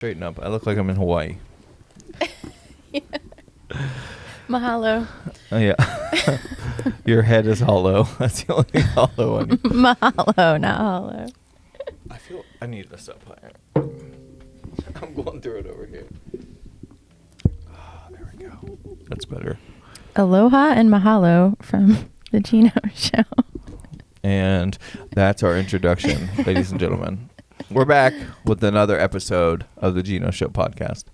Straighten up. I look like I'm in Hawaii. Yeah. Mahalo. Oh, yeah. Your head is hollow. That's the only thing hollow on you. Mahalo, not hollow. I feel I need this up higher. I'm going through it over here. Oh, there we go. That's better. Aloha and mahalo from the Geno Show. And that's our introduction, ladies and gentlemen. We're back with another episode of the Geno Show podcast.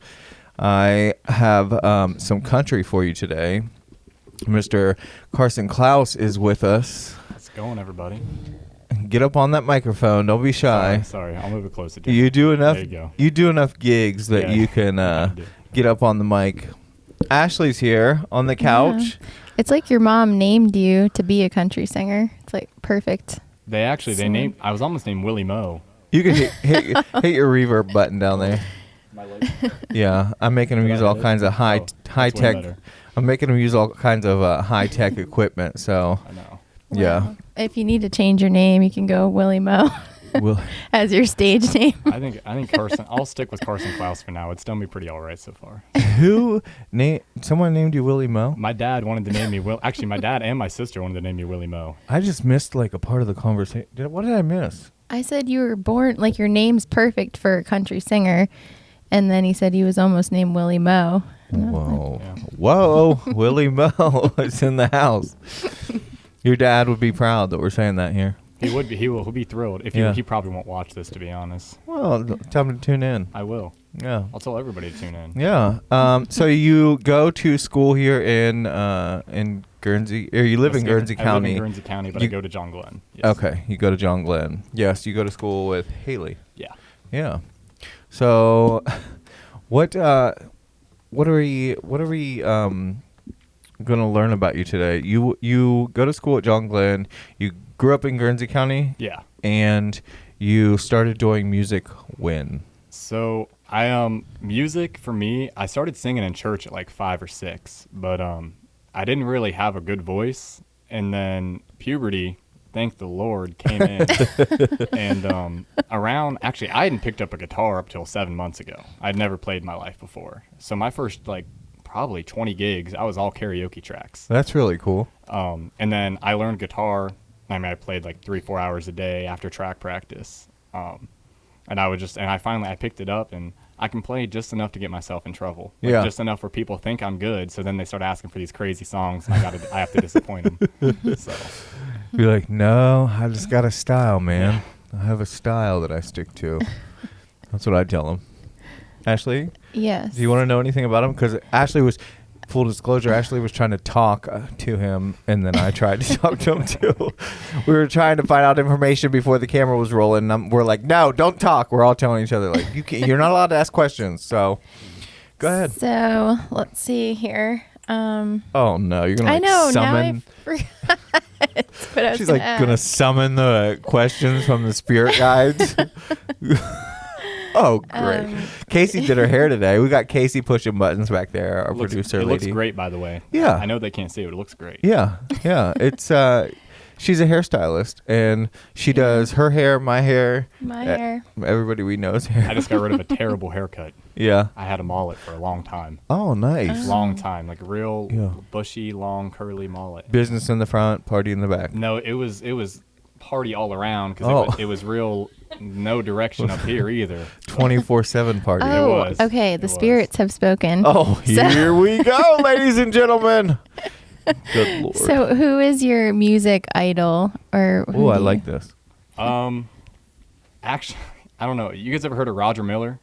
I have some country for you today. Mr. Carson Clouse is with us. How's it going, everybody? Get up on that microphone. Don't be shy. Sorry. I'll move it closer. You do enough. There you go. You do enough gigs that you can get up on the mic. Ashley's here on the couch. Yeah. It's like your mom named you to be a country singer. It's like perfect. They named. I was almost named Willie Moe. You can hit your reverb button down there. My leg. Yeah, I'm making them use all kinds of high tech. I'm making them use all kinds of high tech equipment. So I know. Yeah. Well, if you need to change your name, you can go Willie Moe as your stage name. I think Carson. I'll stick with Carson Clouse for now. It's done me pretty all right so far. Someone named you Willie Moe? My dad wanted to name me Will. Actually, my dad and my sister wanted to name me Willie Moe. I just missed like a part of the conversation. What did I miss? I said you were born, like your name's perfect for a country singer. And then he said he was almost named Willie Moe. Whoa. Yeah. Whoa. Willie Moe is in the house. Your dad would be proud that we're saying that here. He would be. He'll be thrilled. He probably won't watch this, to be honest. Well, tell him to tune in. I will. Yeah. I'll tell everybody to tune in. Yeah. So you go to school here in Guernsey, or you live in Guernsey County. I live in Guernsey County, but I go to John Glenn. Yes. Okay. You go to John Glenn. Yes. You go to school with Haley. Yeah. Yeah. So, what are we gonna learn about you today? You go to school at John Glenn. You grew up in Guernsey County. Yeah. And you started doing music when? So music for me, I started singing in church at like 5 or 6, but I didn't really have a good voice, and then puberty, thank the Lord, came in. And actually I hadn't picked up a guitar up till 7 months ago. I'd never played in my life before. So my first probably 20 gigs, I was all karaoke tracks. That's really cool. And then I learned guitar. I played like 3-4 hours a day after track practice. And I picked it up, and I can play just enough to get myself in trouble. Just enough where people think I'm good, so then they start asking for these crazy songs, and I have to disappoint them. So be like, no, I just got a style, man. I have a style that I stick to. That's what I tell them. Ashley? Yes. Do you want to know anything about him? Because full disclosure, Ashley was trying to talk to him, and then I tried to talk to him too. We were trying to find out information before the camera was rolling. And we're like, no, don't talk. We're all telling each other, like, you're not allowed to ask questions. So go ahead. So let's see here. Oh, no. You're going to summon. Now I forgot. She's going to summon the questions from the spirit guides. Oh, great. Casey did her hair today. We got Casey pushing buttons back there, our producer lady. It looks great, by the way. Yeah. I know they can't see it, but it looks great. Yeah. It's she's a hairstylist, and she does her hair, my hair. Everybody we know's hair. I just got rid of a terrible haircut. Yeah. I had a mullet for a long time. Oh, nice. Long time. Like a real bushy, long, curly mullet. Business in the front, party in the back. No, it was party all around, because it was real no direction up here either. 24/7 party. Oh, It was. Okay. The spirits have spoken. Oh, here we go, ladies and gentlemen. Good Lord. So who is your music idol? Oh, I like this. Actually, I don't know. You guys ever heard of Roger Miller?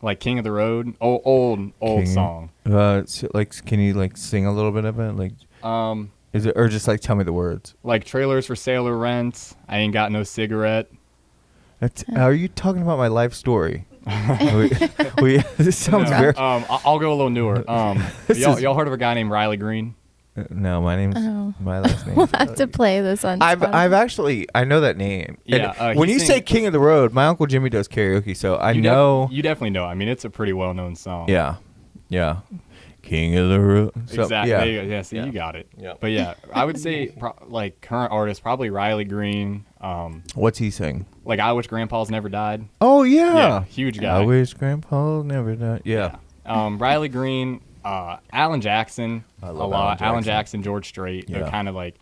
Like King of the Road? Old song. Can you sing a little bit of it? Is it, or just tell me the words? Like trailers for sale or rent. I ain't got no cigarette. Are you talking about my life story? This sounds very. I'll go a little newer. Y'all heard of a guy named Riley Green? No, my last name. We'll have to play this on. I know that name. Yeah. When you say King of the Road, my Uncle Jimmy does karaoke, so I know. You definitely know. It's a pretty well-known song. Yeah, yeah. King of the Road. Exactly. Yeah. There you go. Yeah, see, Yeah. you got it. Yeah. But yeah, I would say like current artists, probably Riley Green. What's he saying? Like I Wish Grandpa's Never Died. Oh yeah. Yeah, huge guy. I wish Grandpa never died. Yeah. Riley Green, Alan Jackson, I a love lot. Alan Alan Jackson. Jackson, George Strait. Yeah. They're kind of like.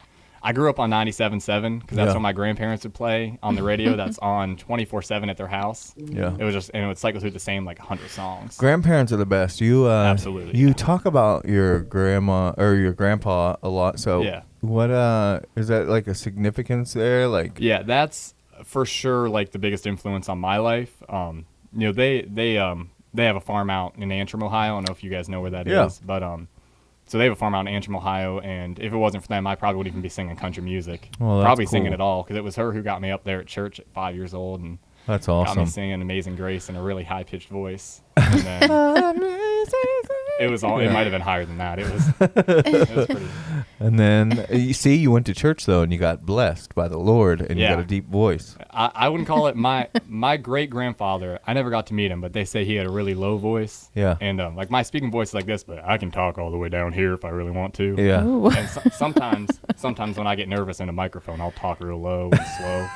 I grew up on 97.7 because that's Yeah. what my grandparents would play on the radio. That's on 24/7 at their house. Yeah. It was just, and it would cycle through the same like 100 songs. Grandparents are the best. You Absolutely, You yeah. talk about your grandma or your grandpa a lot. So Yeah. what is that like a significance there? Like Yeah, that's for sure like the biggest influence on my life. They have a farm out in Antrim, Ohio. I don't know if you guys know where that is, Yeah. but so they have a farm out in Antrim, Ohio, and if it wasn't for them, I probably wouldn't even be singing country music. Well, that's probably cool. singing it all because it was her who got me up there at church at 5 years old and that's got me awesome. singing Amazing Grace in a really high pitched voice. And then it was all. It might have been higher than that. It was pretty. And then you see, you went to church though, and you got blessed by the Lord, and you Yeah. got a deep voice. I wouldn't call it my great grandfather. I never got to meet him, but they say he had a really low voice. Yeah. And like my speaking voice is like this, but I can talk all the way down here if I really want to. Yeah. Ooh. And sometimes when I get nervous in a microphone, I'll talk real low and slow.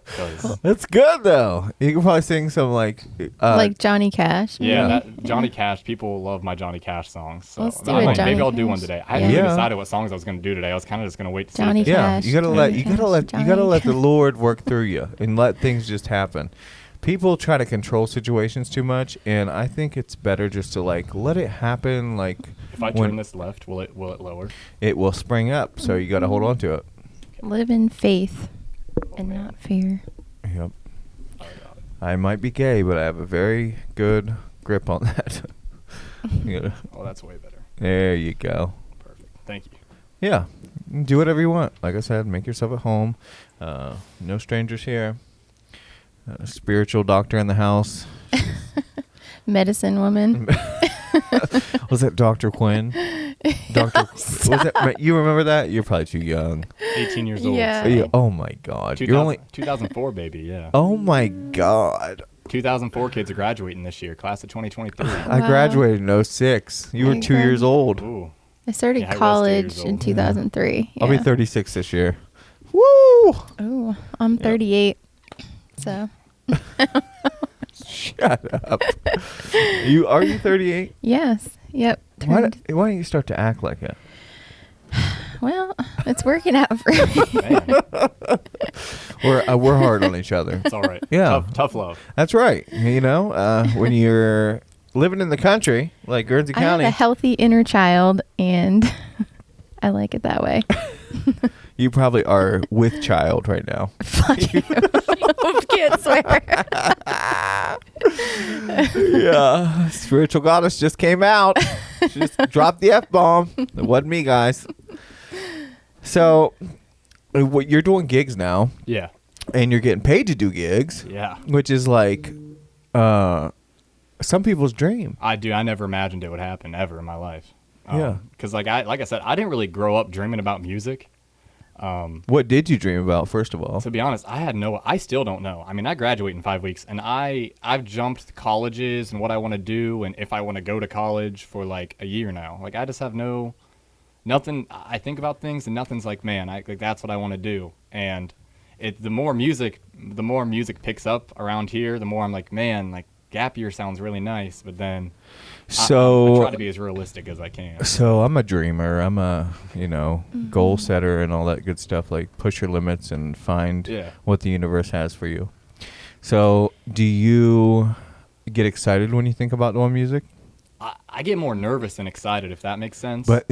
'Cause- That's good though. You can probably sing some like Like Johnny Cash. yeah, that Johnny Cash. People love my Johnny Cash songs. So Let's do I'm a like, Johnny maybe I'll do Cash. one today. I hadn't Yeah. even decided what songs I was going to do today. I was kind of just going to wait to see. Johnny if it- yeah. Cash, You gotta Johnny let you gotta Cash, let you Johnny gotta let the Cash. Lord work through you and let things just happen. People try to control situations too much, and I think it's better just to like let it happen. Like If I when turn this left, will it lower? it will spring up. So you got to hold on to it. Live in faith and man. not fear. Yep. I got it. I might be gay, but I have a very good grip on that. You gotta- Oh, that's way better. there you go. Perfect. Thank you. Yeah, do whatever you want. Like I said, make yourself at home. No strangers here. Spiritual doctor in the house. Medicine woman. Was that Dr. Quinn? Dr. Was that, you remember that? You're probably too young. 18 years old. Yeah. So Oh my God. You're 2000 only. 2004, baby. Yeah. Oh my God. 2004 kids are graduating this year, class of 2023. I Wow. graduated in 06. You were My 2 years God. old. Ooh. I started Yeah, I was 2 years college in old. 2003. I'll be Yeah. 36 this year. Woo! Oh, I'm 38. So, Shut up. Are you 38? yes. Yep. Why Turned- don't you start to act like it? Well, it's working out for me. Man, We're hard on each other. it's all right. Yeah. Tough love. That's right. You know, when you're living in the country like Guernsey I have County, a healthy inner child, and I like it that way. you probably are with child right now. Fuck you. Can't swear. Yeah, spiritual goddess just came out. She just dropped the F-bomb. It wasn't me, guys. So, what you're doing gigs now, Yeah. and you're getting paid to do gigs, Yeah. which is like some people's dream. I never imagined it would happen ever in my life. Yeah. Because like I said, I didn't really grow up dreaming about music. What did you dream about, first of all? To be honest, I still don't know. I mean, I graduate in 5 weeks, and I've jumped colleges and what I want to do, and if I want to go to college for like a year now. Like I just have nothing. I think about things, and nothing's like, man, like that's what I want to do. And the more music picks up around here, the more I'm like, man, like gap year sounds really nice, but then I So, try to be as realistic as I can. So I'm a dreamer. I'm a, goal setter and all that good stuff. Like push your limits and find Yeah. what the universe has for you. So do you get excited when you think about doing music? I get more nervous than excited, if that makes sense. But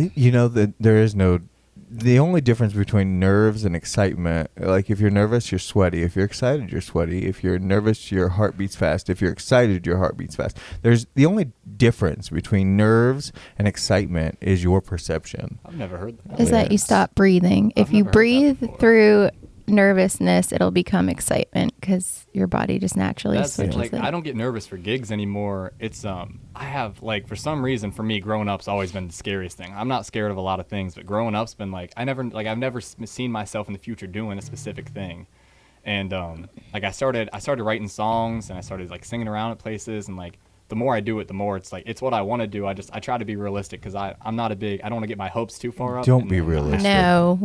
the only difference between nerves and excitement, like if you're nervous, you're sweaty. If you're excited, you're sweaty. If you're nervous, your heart beats fast. If you're excited, your heart beats fast. There's the only difference between nerves and excitement is your perception. I've never heard that. Is that you stop breathing. I've If you never heard that breathe before. through nervousness, it'll become excitement because your body just naturally That's switches like it. I don't get nervous for gigs anymore. It's I have like for some reason for me growing up's always been the scariest thing. I'm not scared of a lot of things, but growing up's been like I've never seen myself in the future doing a specific thing. And like I started writing songs and I started like singing around at places and like the more I do it, the more it's like it's what I want to do. I try to be realistic because I'm not a big. I don't want to get my hopes too far up. Don't be realistic. No,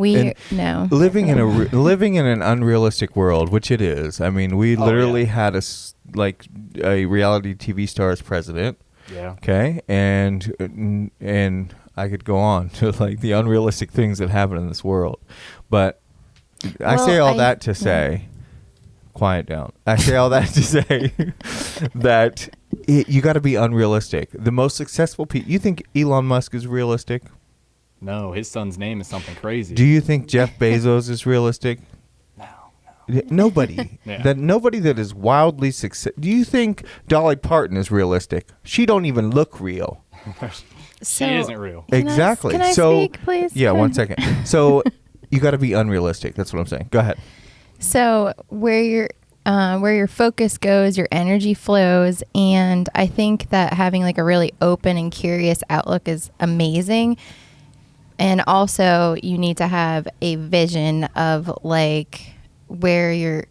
no. Living in living in an unrealistic world, which it is. I mean, we literally had like a reality TV star as president. Yeah. Okay, and I could go on to like the unrealistic things that happen in this world, but I say all that to say, quiet down. I say all that to say that you got to be unrealistic. The most successful people. You think Elon Musk is realistic? No, his son's name is something crazy. Do you think Jeff Bezos is realistic? No. Nobody. Yeah. Nobody that is wildly successful. Do you think Dolly Parton is realistic? She don't even look real. She isn't real. Exactly. Can I speak, please? Yeah, 1 second. So you got to be unrealistic. That's what I'm saying. Go ahead. So where your focus goes, your energy flows, and I think that having like a really open and curious outlook is amazing. And also, you need to have a vision of like where your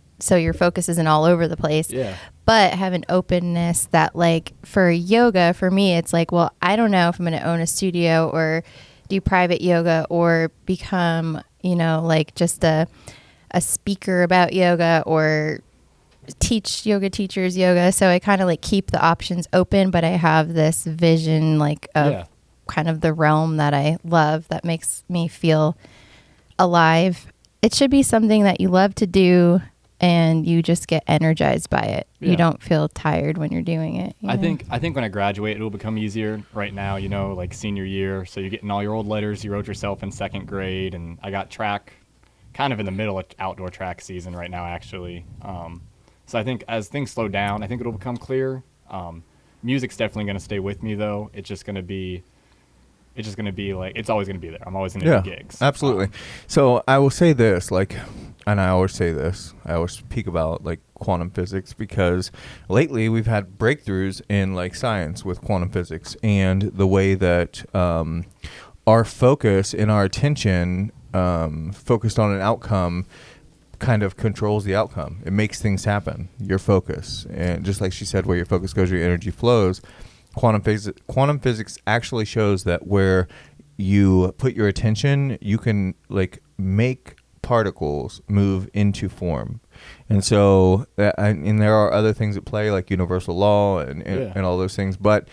focus isn't all over the place. Yeah. But have an openness that like for yoga, for me, it's like, well, I don't know if I'm going to own a studio or do private yoga or become, like just a speaker about yoga or teach yoga teachers yoga. So I kind of like keep the options open, but I have this vision like of kind of the realm that I love that makes me feel alive. It should be something that you love to do and you just get energized by it. Yeah. You don't feel tired when you're doing it. I think when I graduate, it'll become easier. Right now, like senior year, so you're getting all your old letters you wrote yourself in 2nd grade, and I got track kind of in the middle of outdoor track season right now, actually. So I think as things slow down, I think it'll become clear. Music's definitely going to stay with me, though. It's just going to be like, it's always going to be there. I'm always going to do gigs. Absolutely. So I will say this, and I always say this, I always speak about like quantum physics because lately we've had breakthroughs in like science with quantum physics and the way that our focus and our attention focused on an outcome kind of controls the outcome. It makes things happen, your focus. And just like she said, where your focus goes, your energy flows. Quantum physics actually shows that where you put your attention, you can like make particles move into form. And so and there are other things at play like universal law and all those things, but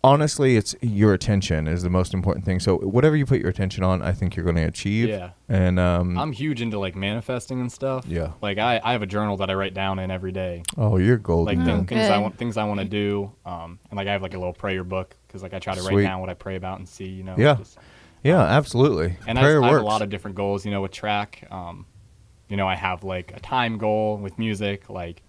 honestly, it's your attention is the most important thing. So whatever you put your attention on, I think you're going to achieve. Yeah. And I'm huge into like manifesting and stuff. Yeah. Like I have a journal that I write down in every day. Oh, you're golden. Like things I want to do. And like I have like a little prayer book because like I try to write down what I pray about and see. Yeah. Yeah, absolutely. And I have a lot of different goals. With track. I have like a time goal with music. Like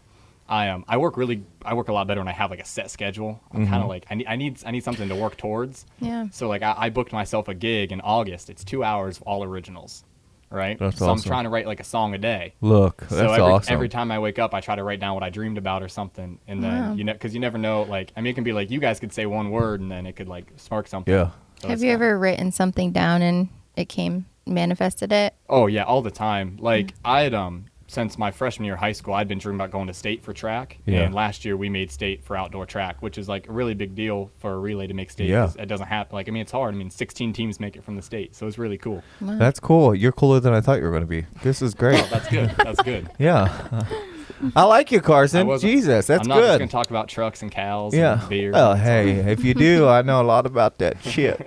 I work a lot better when I have like a set schedule. I'm kind of like I need something to work towards. Yeah. So like I booked myself a gig in August. It's 2 hours of all originals, right? That's awesome. I'm trying to write like a song a day. Look, that's awesome. Every time I wake up, I try to write down what I dreamed about or something, and then because you never know. Like it can be like you guys could say one word and then it could like spark something. Yeah. So have you ever written something down and it manifested it? Oh yeah, all the time. Like I had since my freshman year of high school, I'd been dreaming about going to state for track. Yeah. And last year we made state for outdoor track, which is like a really big deal for a relay to make state. Yeah. It doesn't happen. Like, it's hard. 16 teams make it from the state. So it's really cool. Wow. That's cool. You're cooler than I thought you were going to be. This is great. Oh, that's good. That's good. Yeah. I like you, Carson. Jesus, that's good. I'm not just going to talk about trucks and cows and beer. Well, hey, if you do, I know a lot about that shit.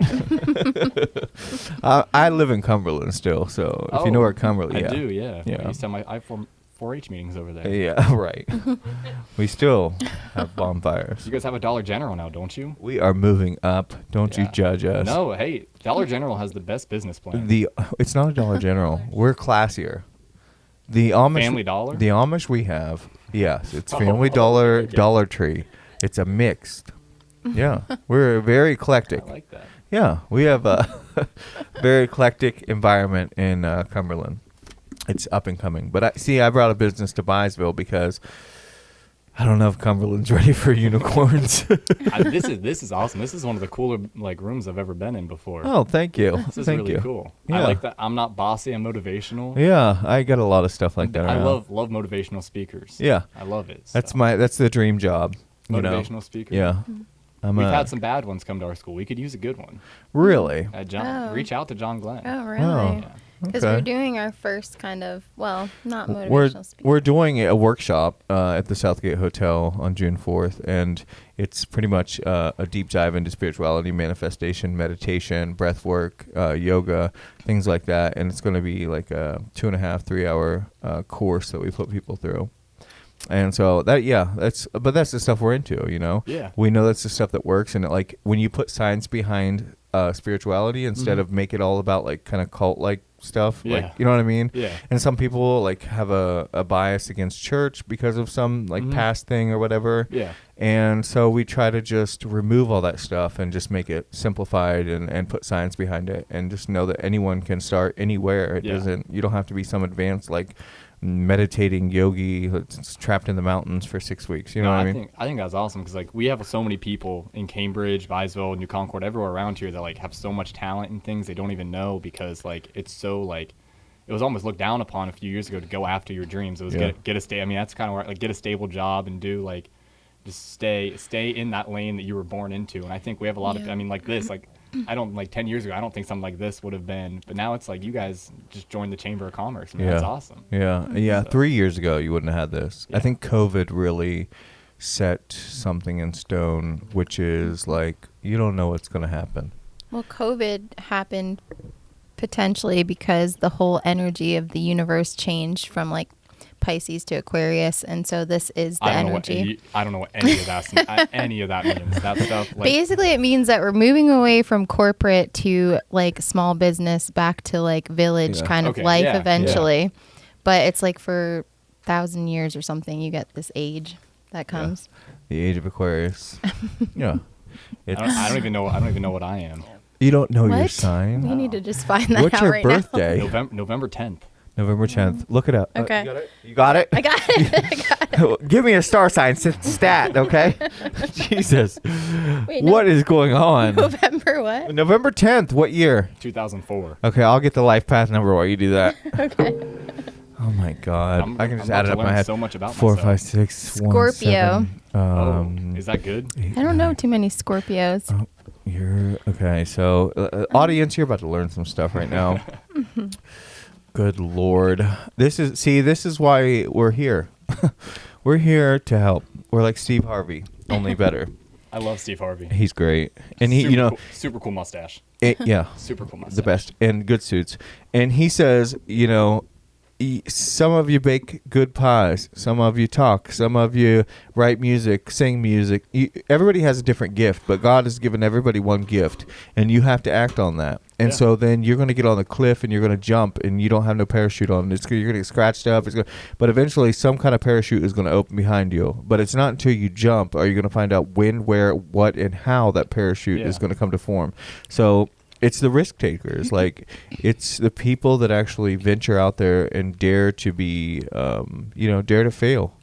I live in Cumberland still, so if you know where Cumberland is. I do, yeah. Yeah. I used to have my 4-H meetings over there. Yeah, right. We still have bonfires. You guys have a Dollar General now, don't you? We are moving up. Don't you judge us. No, hey, Dollar General has the best business plan. It's not a Dollar General. We're classier. The Amish Family Dollar? The Amish we have. Yes, it's Family Dollar, Dollar Tree. It's a mixed. Yeah, we're very eclectic. I like that. Yeah, we have a very eclectic environment in Cumberland. It's up and coming. But I brought a business to Byesville because I don't know if Cumberland's ready for unicorns. This is awesome. This is one of the cooler rooms I've ever been in before. Oh, thank you. This is really cool. Yeah. I like that. I'm not bossy. I'm motivational. Yeah, I got a lot of stuff like that. I love motivational speakers. Yeah, I love it. That's the dream job. you know. Motivational speaker. Yeah. We've had some bad ones come to our school. We could use a good one. Really? Reach out to John Glenn. Oh, really? Oh. Yeah. Because Okay. we're doing our first kind of, well, not motivational We're speaking. doing a workshop at the Southgate Hotel on June 4th, and it's pretty much a deep dive into spirituality, manifestation, meditation, breath work, yoga, things like that. And it's going to be like a 2.5, 3 hour course that we put people through. And so that's the stuff we're into, you know? Yeah. We know that's the stuff that works. And like when you put science behind spirituality instead of make it all about like kind of cult like stuff, like, you know what I mean? Yeah. And some people like have a bias against church because of some like past thing or whatever. Yeah. And so we try to just remove all that stuff and just make it simplified and put science behind it and just know that anyone can start anywhere. You don't have to be some advanced like meditating yogi that's trapped in the mountains for 6 weeks. You know what I mean? I think that's awesome because like we have so many people in Cambridge, Byesville, New Concord, everywhere around here that like have so much talent and things they don't even know because like it's so like it was almost looked down upon a few years ago to go after your dreams. It was get a stay. I mean that's kind of where like get a stable job and do like just stay in that lane that you were born into. And I think we have a lot of I mean like this like. I don't like 10 years ago. I don't think something like this would have been, but now it's like you guys just joined the Chamber of Commerce. Man, that's awesome. Yeah. So. 3 years ago, you wouldn't have had this. I think COVID really set something in stone, which is like you don't know what's going to happen. Well, COVID happened potentially because the whole energy of the universe changed from like Pisces to Aquarius, and so this is the energy. I don't know what any of that any of that means. That stuff. Like, basically, it means that we're moving away from corporate to like small business, back to like village kind of life eventually. Yeah. But it's like for 1,000 years or something, you get this age that comes. The age of Aquarius. Yeah. I don't even know. I don't even know what I am. You don't know your sign? We need to just find that What's out your right birthday? November 10th. November 10th. Look it up. Okay. You got it? I got it. Give me a star sign stat, okay? Jesus. Wait, what is going on? November what? November 10th. What year? 2004. Okay, I'll get the life path number while you do that. Okay. Oh my God. I can just add it up in my head. So much about 4, myself. 5, 6, Scorpio. 1, 7, is that good? I don't know too many Scorpios. Oh, you're okay. So, audience, you're about to learn some stuff right now. Good Lord. This is why we're here. We're here to help. We're like Steve Harvey, only better. I love Steve Harvey. He's great. And he, cool, super cool mustache. Yeah. Super cool mustache. The best. And good suits. And he says, some of you bake good pies. Some of you talk. Some of you write music, sing music. Everybody has a different gift, but God has given everybody one gift, and you have to act on that. And so then you're going to get on the cliff, and you're going to jump, and you don't have no parachute on. You're going to get scratched up. But eventually, some kind of parachute is going to open behind you. But it's not until you jump are you going to find out when, where, what, and how that parachute is going to come to form. So it's the risk takers. Like, it's the people that actually venture out there and dare to be, dare to fail.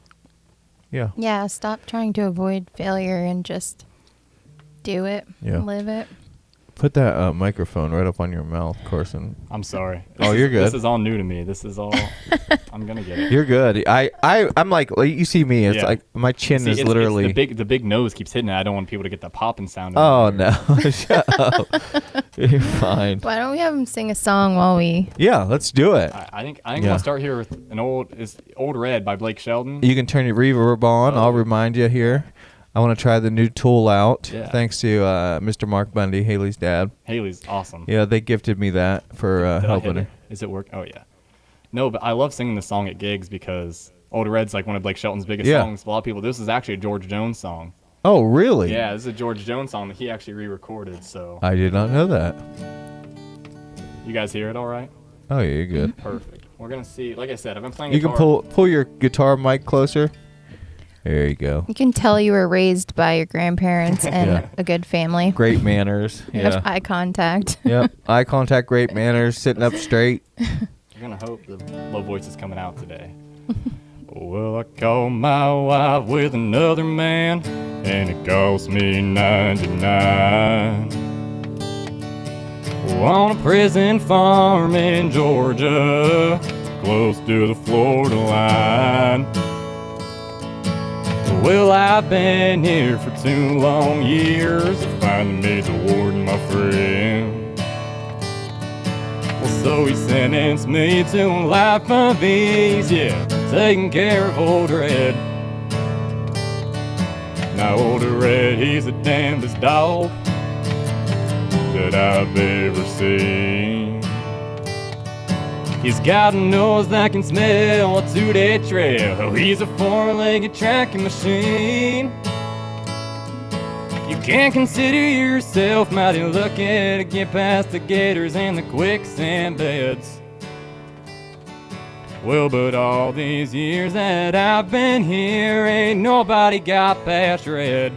Yeah. Yeah, stop trying to avoid failure and just do it. Yeah. Live it. Put that microphone right up on your mouth, Carson. I'm sorry. You're good. This is all new to me. This is all. I'm gonna get it. You're good. I'm like you see me. It's like my chin is literally it's the big nose keeps hitting it. I don't want people to get the popping sound. Oh no! Shut up. You're fine. Why don't we have him sing a song while we? Yeah, let's do it. I think I'll start here with an old Red by Blake Shelton. You can turn your reverb on. I'll remind you here. I want to try the new tool out. Yeah. Thanks to Mr. Mark Bundy, Haley's dad. Haley's awesome. Yeah, they gifted me that for helping her. Is it work? Oh yeah. No, but I love singing the song at gigs because Old Red's like one of Blake Shelton's biggest songs. A lot of people. This is actually a George Jones song. Oh really? Yeah, this is a George Jones song that he actually re-recorded. So I did not know that. You guys hear it all right? Oh yeah, you're good. Perfect. We're gonna see. Like I said, I've been playing. You guitar. can pull your guitar mic closer. There you go. You can tell you were raised by your grandparents and a good family. Great manners. You have eye contact. Yep. Eye contact, great manners, sitting up straight. You're going to hope the low voice is coming out today. Well, I caught my wife with another man, and it cost me 99. On a prison farm in Georgia, close to the Florida line. Well, I've been here for 2 long years. I finally made the warden my friend. Well, so he sentenced me to a life of ease, yeah, taking care of old Red. Now old Red, he's the damnedest dog that I've ever seen. He's got a nose that can smell a 2-day trail. Oh, he's a 4-legged tracking machine. You can't consider yourself mighty lucky to get past the gators and the quicksand beds. Well, but all these years that I've been here, ain't nobody got past Red.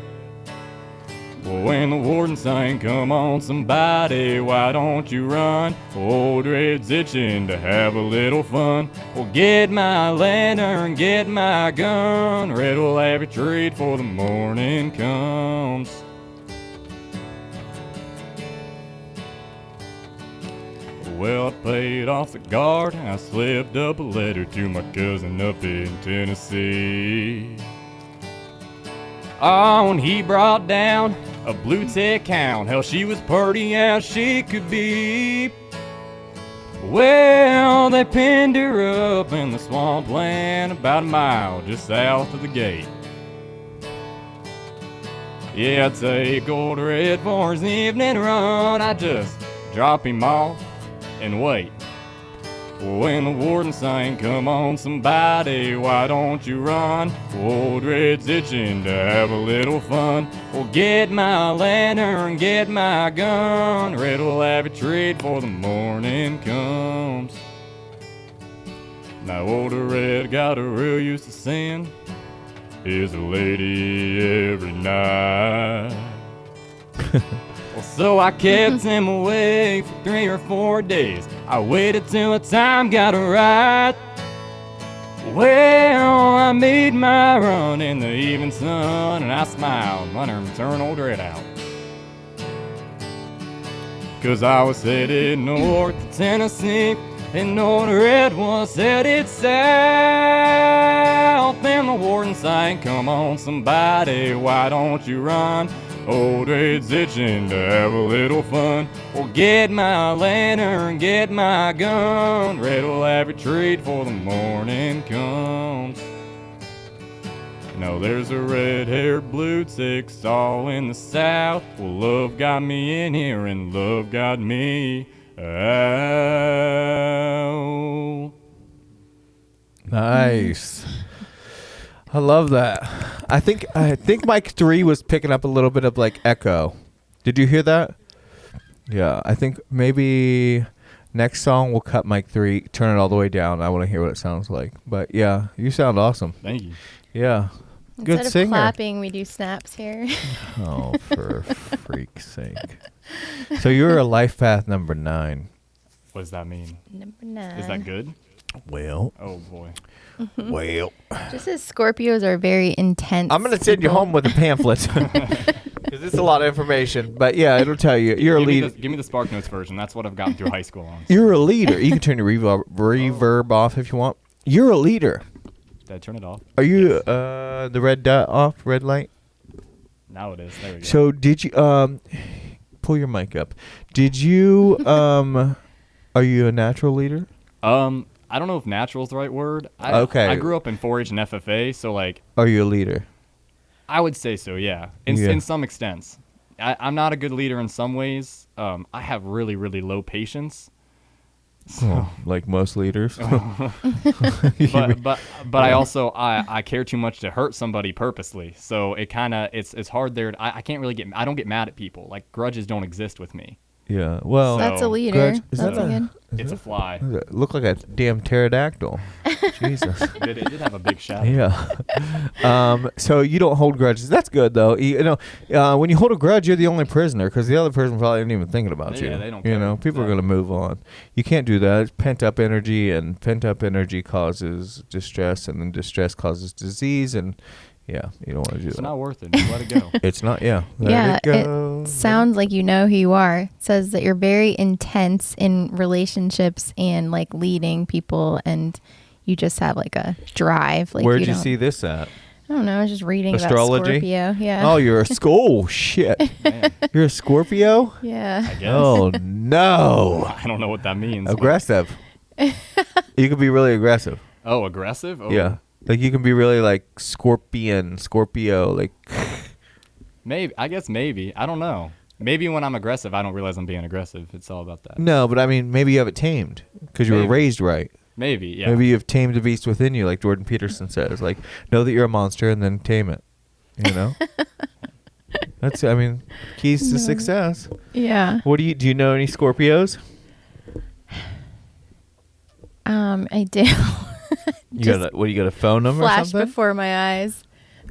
Well, when the warden sang, come on somebody, why don't you run? Old Red's itching to have a little fun. Well, get my lantern, get my gun. Red will have a treat for the morning comes. Well, I paid off the guard, I slipped up a letter to my cousin up in Tennessee. Oh, and he brought down a blue tick hound. Hell, she was purty as she could be. Well, they pinned her up in the swampland about a mile just south of the gate. Yeah, I'd take old Red for his evening run. I just drop him off and wait. When the warden sang, come on somebody, why don't you run? Old Red's itching to have a little fun. Well, get my lantern, get my gun. Red will have a treat for the morning comes. Now old Red got real used to seeing his lady every night. Well, so I kept him away for 3 or 4 days. I waited till the time got right. Well, I made my run in the evening sun, and I smiled, wondering to turn old Red out. 'Cause I was headed north to Tennessee, and old Red was headed south. And the warden sang, come on somebody, why don't you run? Old Red's itching to have a little fun. Well, get my lantern, get my gun. Red will have a treat for the morning comes. Now there's a red-haired blue tick all in the south. Well, love got me in here and love got me out. Nice. I love that. I think mic 3 was picking up a little bit of like echo. Did you hear that? Yeah, I think maybe next song we'll cut mic 3, turn it all the way down. I want to hear what it sounds like. But yeah, you sound awesome. Thank you. Yeah. Good Instead singer. of clapping, we do snaps here. Oh, for freak's sake. So you're a life path number 9. What does that mean? Number 9. Is that good? Well. Oh boy. Well. Just as Scorpios are very intense. I'm going to send you home with a pamphlet. Because it's a lot of information. But yeah, it'll tell you. You're a leader. Give me the Spark Notes version. That's what I've gotten through high school on. You're a leader. You can turn your reverb off if you want. You're a leader. Did I turn it off? Are you the red dot off, red light? Now it is. There we go. So did you pull your mic up? Did you are you a natural leader? I don't know if natural is the right word. Okay. I grew up in 4-H and FFA, so like. Are you a leader? I would say so, yeah. In some extents. I'm not a good leader in some ways. I have really, really low patience. So. Like most leaders. but I also I care too much to hurt somebody purposely. So it kind of it's hard there. I can't really I don't get mad at people. Like grudges don't exist with me. Yeah. Well, that's a leader. Is that's that good. It's a fly. Look like a damn pterodactyl. Jesus. It did have a big shadow. Yeah. So you don't hold grudges. That's good though. When you hold a grudge, you're the only prisoner because the other person probably isn't even thinking about you. Yeah, they don't care. People are going to move on. You can't do that. It's pent up energy, and pent up energy causes distress, and then distress causes disease, and yeah, you don't want to do that. It's not worth it. Just let it go. It's not. Yeah. Yeah. Let it go. It sounds like you know who you are. It says that you're very intense in relationships and like leading people, and you just have like a drive. Like Where'd you see this at? I don't know. I was just reading Astrology? about Scorpio. Yeah. Oh, you're a oh shit. Man, You're a Scorpio? Yeah. I guess. Oh no. I don't know what that means. but- Aggressive. You could be really aggressive. Oh, aggressive? Oh, Yeah. Like you can be really like Scorpio, like Maybe. I guess maybe. I don't know. Maybe when I'm aggressive, I don't realize I'm being aggressive. It's all about that. no, but I mean maybe you have it tamed because you were Maybe. raised right. Maybe, yeah. Maybe you've tamed the beast within you, like Jordan Peterson says. Like, know that you're a monster and then tame it. You know? That's, I mean, keys to success. Yeah. What do you know any Scorpios? I do. You got a phone number or Flash something? before my eyes.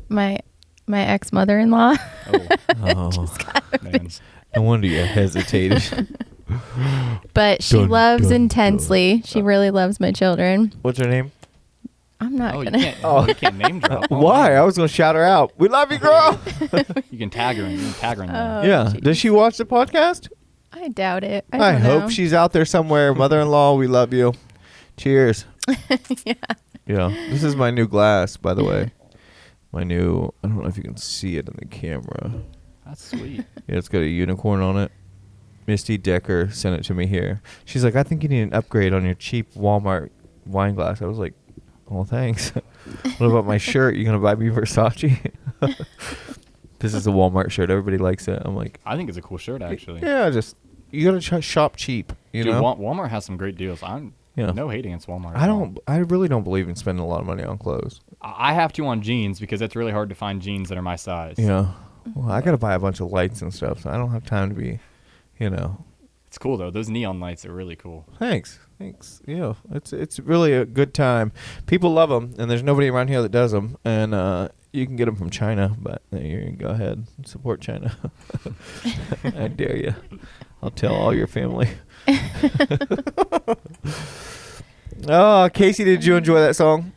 My ex-mother-in-law. Oh, Oh, man. no wonder you hesitated. But she Dun, loves dun, intensely. She really loves my children. What's her name? I'm not Oh, you gonna. can't, you can't name drop. Oh, Why? man. I was going to shout her out. We love you, girl. You can tag her. You can tag her in there. Oh, Yeah. geez. Does she watch the podcast? I doubt it. I don't hope know. she's out there somewhere. Mother-in-law, we love you. Cheers. Yeah. Yeah. This is my new glass, by the way. I don't know if you can see it in the camera. That's sweet. Yeah, it's got a unicorn on it. Misty Decker sent it to me here. She's like, I think you need an upgrade on your cheap Walmart wine glass. I was like, well, thanks. What about my shirt? You going to buy me Versace? This is a Walmart shirt. Everybody likes it. I'm like, I think it's a cool shirt, actually. yeah, just, you got to shop cheap, you Dude, know? Walmart has some great deals. I'm Yeah. no hate against Walmart. at all. I really don't believe in spending a lot of money on clothes. I have to on jeans because it's really hard to find jeans that are my size. Yeah. Well, I got to buy a bunch of lights and stuff, so I don't have time to be, you know. It's cool though. Those neon lights are really cool. Thanks. Yeah, it's really a good time. People love them, and there's nobody around here that does them. And you can get them from China, but you go ahead and support China. I dare you. I'll tell all your family. Oh, Casey, did you enjoy that song?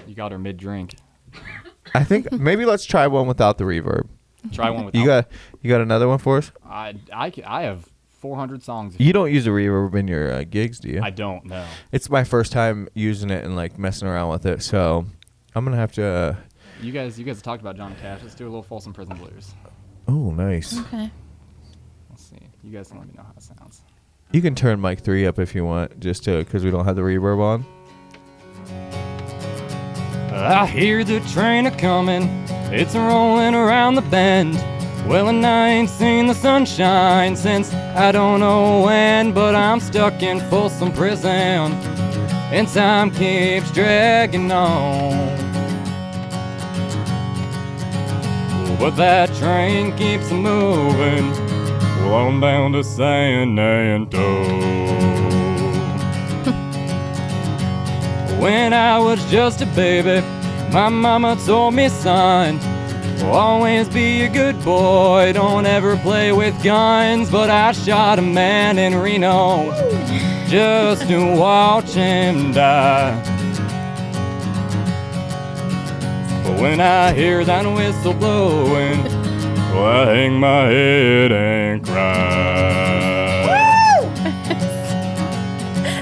You got her mid-drink. I think maybe let's try one without the reverb. Try one with You got another one for us? I have 400 songs. You don't use a reverb in your gigs, do you? I don't know. It's my first time using it and like messing around with it, so I'm gonna have to. You guys have talked about Johnny Cash. Let's do a little Folsom Prison Blues. Oh, nice. Okay. Let's see. You guys can let me know how it sounds. You can turn mic 3 up if you want, just because we don't have the reverb on. I hear the train a-comin', it's rolling around the bend. Well, and I ain't seen the sunshine since I don't know when, but I'm stuck in Folsom Prison, and time keeps dragging on. But that train keeps moving, well, on down to San Antonio. When I was just a baby, my mama told me, son, always be a good boy, don't ever play with guns. But I shot a man in Reno just to watch him die. But when I hear that whistle blowing, well, I hang my head and cry.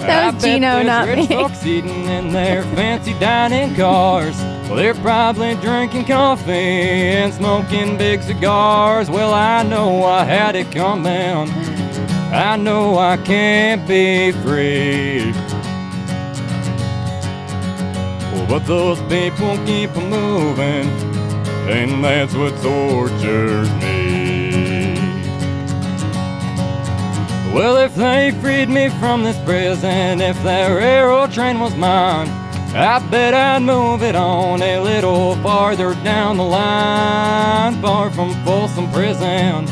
That was Geno, not rich me. folks eating in their fancy dining cars. Well, they're probably drinking coffee and smoking big cigars. Well, I know I had it coming. I know I can't be free. Well, but those people keep moving, and that's what tortures me. Well, if they freed me from this prison, if that railroad train was mine, I bet I'd move it on a little farther down the line, far from Folsom Prison.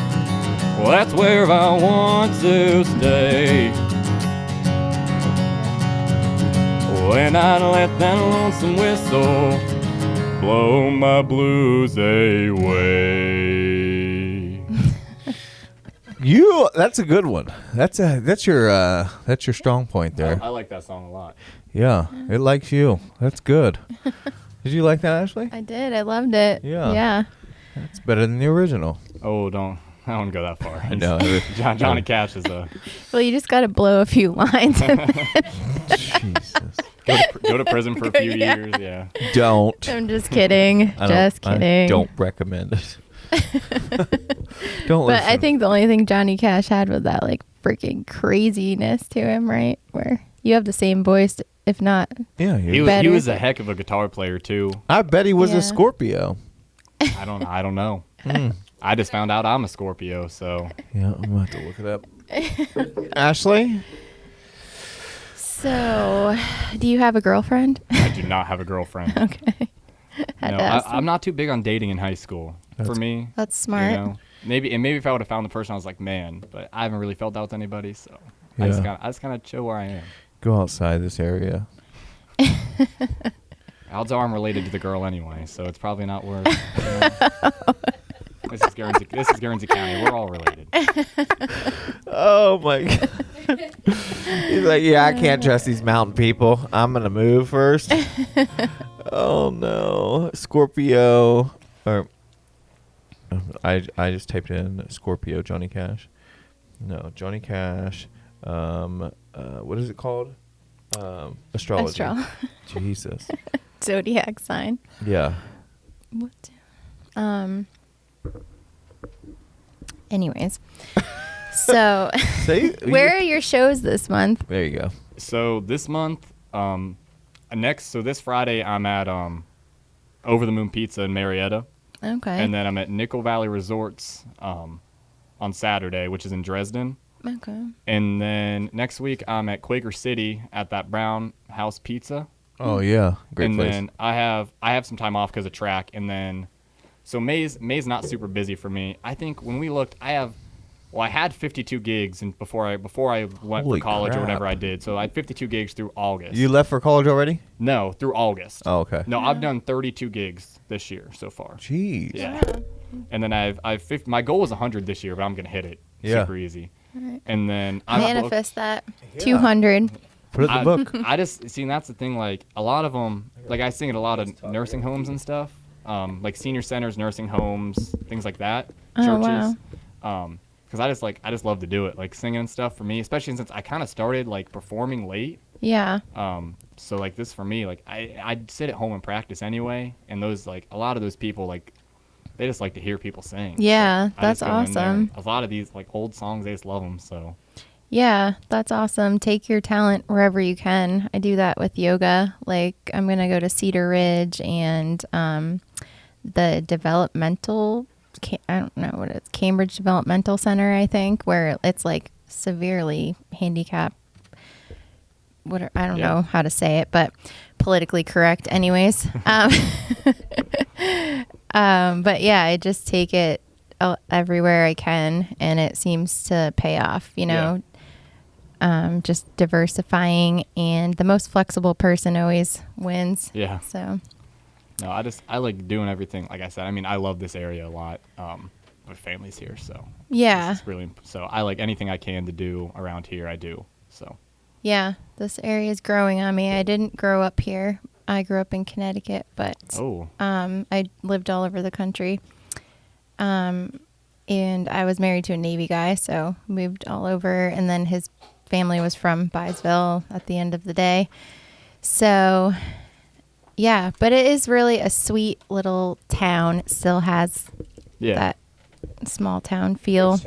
Well, that's where I want to stay. When I let that lonesome whistle blow my blues away. That's a good one. That's your strong point there. I like that song a lot. Yeah, it likes you. That's good. Did you like that, Ashley? I did. I loved it. Yeah. Yeah. It's better than the original. Oh, I don't go that far. I know. Johnny Cash is a... Well, you just got to blow a few lines. Jesus. Go to prison for a few years. Yeah. Don't. I'm just kidding. Just kidding. I don't recommend it. Don't But listen. I think the only thing Johnny Cash had was that like freaking craziness to him, right? Where you have the same voice, if not. Yeah, He Better. was a heck of a guitar player too. I bet he was Yeah. a Scorpio. I don't know. I just found out I'm a Scorpio, so Yeah, I'm gonna have to look it up. Ashley? So, do you have a girlfriend? I do not have a girlfriend. Okay. Had No, to ask. I'm not too big on dating in high school. For me, That's smart. you know, maybe if I would have found the person, I was like, man, but I haven't really felt that with anybody, so I Yeah. just kind of chill where I am. Go outside this area. Odds are I'm related to the girl anyway, so it's probably not worth. You know. This is Guernsey County. We're all related. Oh my god. He's like, yeah, I can't trust these mountain people. I'm gonna move first. Oh no. Scorpio or I just typed in Scorpio Johnny Cash. No, Johnny Cash. What is it called? Astrology. Jesus. Zodiac sign. Yeah. What? Anyways. So, See? where are your shows this month? There you go. So this month, this Friday, I'm at Over the Moon Pizza in Marietta, Okay. and then I'm at Nickel Valley Resorts on Saturday, which is in Dresden. Okay. And then next week, I'm at Quaker City at that Brown House Pizza. Oh yeah. Great and place. then I have some time off because of track, and then so May's not super busy for me. I think when we looked, I had 52 gigs and before I went Holy for college crap. or whatever I did. So I had 52 gigs through August. You left for college already? No, through August. Oh, okay. No, I've done 32 gigs this year so far. Jeez. Yeah. And then my goal was 100 this year, but I'm gonna hit it Yeah. super easy. And then I'm booked. Manifest that. 200. Put it in the book. I just see, and that's the thing. Like a lot of them, like I sing at a lot of nursing homes and stuff, like senior centers, nursing homes, things like that, Oh, churches. Because I just love to do it, like singing and stuff for me, especially since I kind of started like performing late. Yeah. So like this for me, like I sit at home and practice anyway, and those like a lot of those people like they just like to hear people sing. Yeah, So I that's just go in there. awesome. A lot of these like old songs, they just love them. So Yeah, that's awesome. Take your talent wherever you can. I do that with yoga. Like I'm going to go to Cedar Ridge and the developmental, I don't know what it's, Cambridge Developmental Center, I think, where it's like severely handicapped. I don't know how to say it, but politically correct anyways. But yeah, I just take it everywhere I can, and it seems to pay off, you know. Just diversifying, and the most flexible person always wins. yeah. So No, I like doing everything. Like I said, I mean, I love this area a lot. My family's here, so yeah, it's really so I like anything I can to do around here. I do. So yeah, this area is growing on me. I didn't grow up here. I grew up in Connecticut, but I lived all over the country. And I was married to a Navy guy, so moved all over. And then his family was from Byesville at the end of the day. So, yeah, but it is really a sweet little town. It still has that small town feel.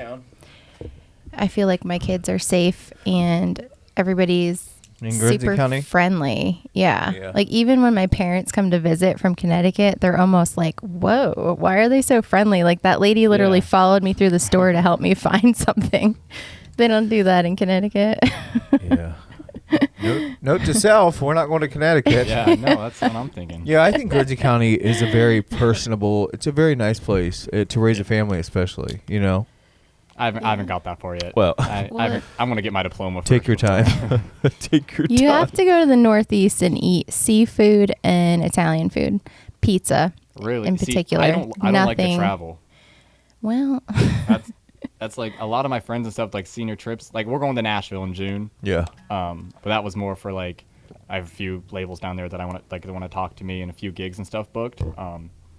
I feel like my kids are safe and everybody's In Guernsey super County? friendly. Yeah. Yeah. Like even when my parents come to visit from Connecticut, they're almost like, whoa, why are they so friendly? Like that lady literally Yeah. followed me through the store to help me find something. They don't do that in Connecticut. Yeah. Note to self, we're not going to Connecticut. yeah, no, that's what I'm thinking. Yeah, I think Guernsey County is a very personable, it's a very nice place to raise a family, especially, you know. I haven't got that far yet. Well, I'm gonna get my diploma. take first your before- time. Take your You time. have to go to the Northeast and eat seafood and Italian food, pizza. Really, in See, particular. I don't like to Nothing. travel. Well, That's like a lot of my friends and stuff, like senior trips. Like we're going to Nashville in June. Yeah. But that was more for like I have a few labels down there that I want to talk to me and a few gigs and stuff booked.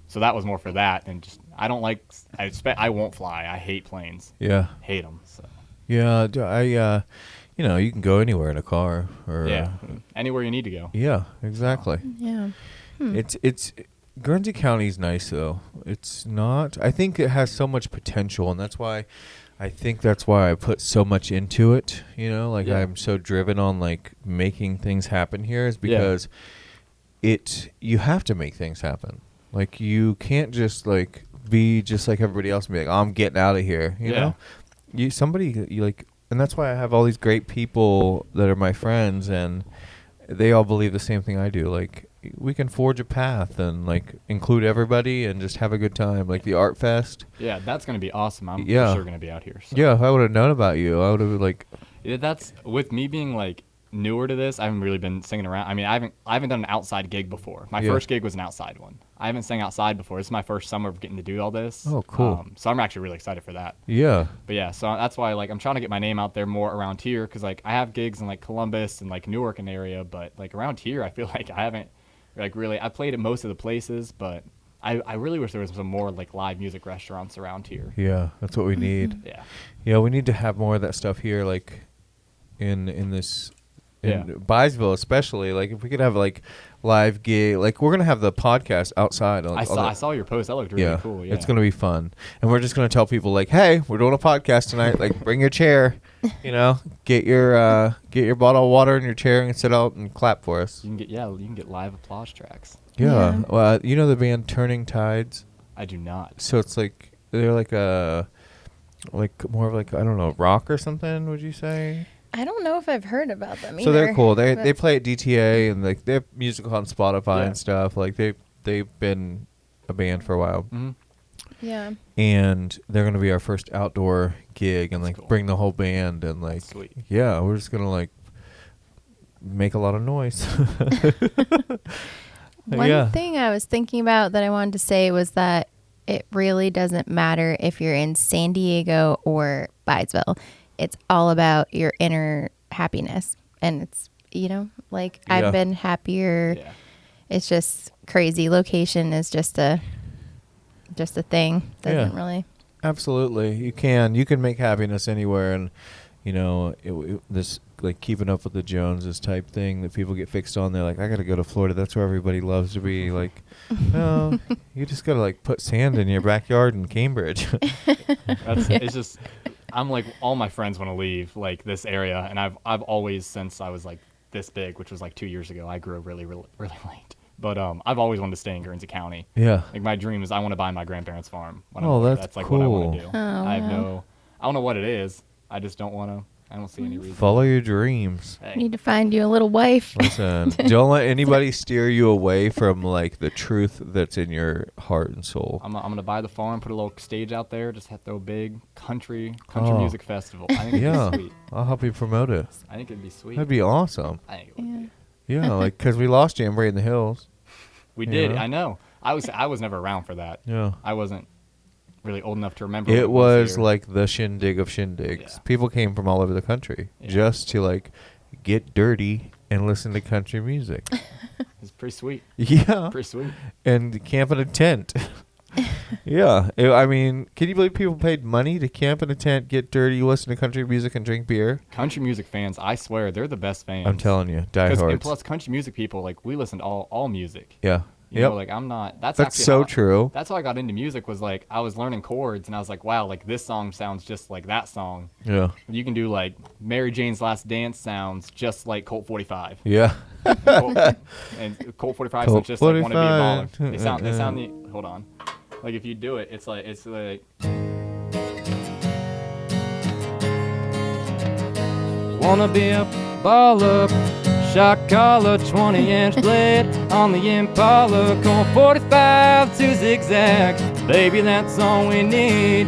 So that was more for that, and just I won't fly. I hate planes. Yeah. Hate them. So Yeah, you know, you can go anywhere in a car or Yeah, anywhere you need to go. yeah, exactly. Yeah. It's Guernsey County's nice though. It's not. I think it has so much potential, and that's why I put so much into it. You know, like Yeah. I'm so driven on like making things happen here is because you have to make things happen. Like you can't just like be just like everybody else and be like, oh, I'm getting out of here. You know, you like, and that's why I have all these great people that are my friends, and they all believe the same thing I do. Like we can forge a path and like include everybody and just have a good time. Like the art fest. Yeah, that's gonna be awesome. I'm for Yeah. sure gonna be out here. So. Yeah, if I would have known about you, I would have like. Yeah, that's with me being like newer to this. I haven't really been singing around. I mean, I haven't done an outside gig before. My Yeah. first gig was an outside one. I haven't sang outside before. This is my first summer of getting to do all this. Oh, cool. So I'm actually really excited for that. Yeah. But yeah, so that's why like I'm trying to get my name out there more around here because like I have gigs in like Columbus and like Newark and area, but like around here I feel like I haven't like really. I played at most of the places, but I really wish there was some more like live music restaurants around here. Yeah, that's what we need. Yeah. Yeah, we need to have more of that stuff here, like in this. In Yeah. Byesville, especially, like if we could have like live gig, like we're gonna have the podcast outside. I saw your post. That looked really cool. Yeah. It's gonna be fun, and we're just gonna tell people like, hey, we're doing a podcast tonight. Like, bring your chair, you know, get your bottle of water in your chair and sit out and clap for us. You can get live applause tracks. Yeah. Yeah. Well, you know the band Turning Tides. I do not. So it's like they're like more of like I don't know rock or something. Would you say? I don't know if I've heard about them either. So they're cool. They but- play at DTA and like they have music on Spotify Yeah. and stuff. Like they've been a band for a while, Mm-hmm. Yeah. and they're gonna be our first outdoor gig and That's like cool. bring the whole band and like Sweet. yeah, we're just gonna like make a lot of noise. One thing I was thinking about that I wanted to say was that it really doesn't matter if you're in San Diego or Byesville. It's all about your inner happiness. And it's, you know, like Yeah. I've been happier. Yeah. It's just crazy. Location is just a thing. Doesn't Yeah. really. Absolutely, you can make happiness anywhere, and you know this like keeping up with the Joneses type thing that people get fixed on. They're like, I gotta go to Florida. That's where everybody loves to be. Like, no, you just gotta like put sand in your backyard in Cambridge. It's just I'm like all my friends want to leave like this area, and I've always since I was like this big, which was like 2 years ago. I grew really late, but I've always wanted to stay in Guernsey County. Yeah. Like my dream is I want to buy my grandparents' farm. When I'm Oh, older. that's like what I want to cool. do. Oh, I wow. don't know what it is. I just don't want to. I don't see any reason. Follow your dreams. Hey. Need to find you a little wife. Listen, don't let anybody steer you away from like the truth that's in your heart and soul. I'm gonna buy the farm, put a little stage out there, just throw a big country Oh. music festival. I think it'd Yeah, be sweet. I'll help you promote it. I think it'd be sweet. That'd be awesome. I think it would Yeah. be. Yeah, like because we lost Jamboree in the Hills. We did. Yeah. I know. I was never around for that. Yeah. I wasn't really old enough to remember. what It was here. like the shindig of shindigs. Yeah. People came from all over the country Yeah. just to like get dirty and listen to country music. It's pretty sweet. Yeah. Pretty sweet. And camp in a tent. Yeah. I mean, can you believe people paid money to camp in a tent, get dirty, listen to country music, and drink beer? Country music fans, I swear, they're the best fans. I'm telling you, And diehards. plus, country music people, like we listen to all music. Yeah. You Yep. know, like I'm not. That's That's actually so how true. That's how I got into music. Was like I was learning chords, and I was like, wow, like this song sounds just like that song. Yeah. You can do like Mary Jane's Last Dance sounds just like Colt 45. Yeah. And Colt 45 Colt sounds just like Want to Be a 45. Baller. They sound hold on. Like if you do it, it's like wanna be a baller, shot collar, 20-inch blade on the Impala, Colt 45 to zigzag. Baby, that's all we need.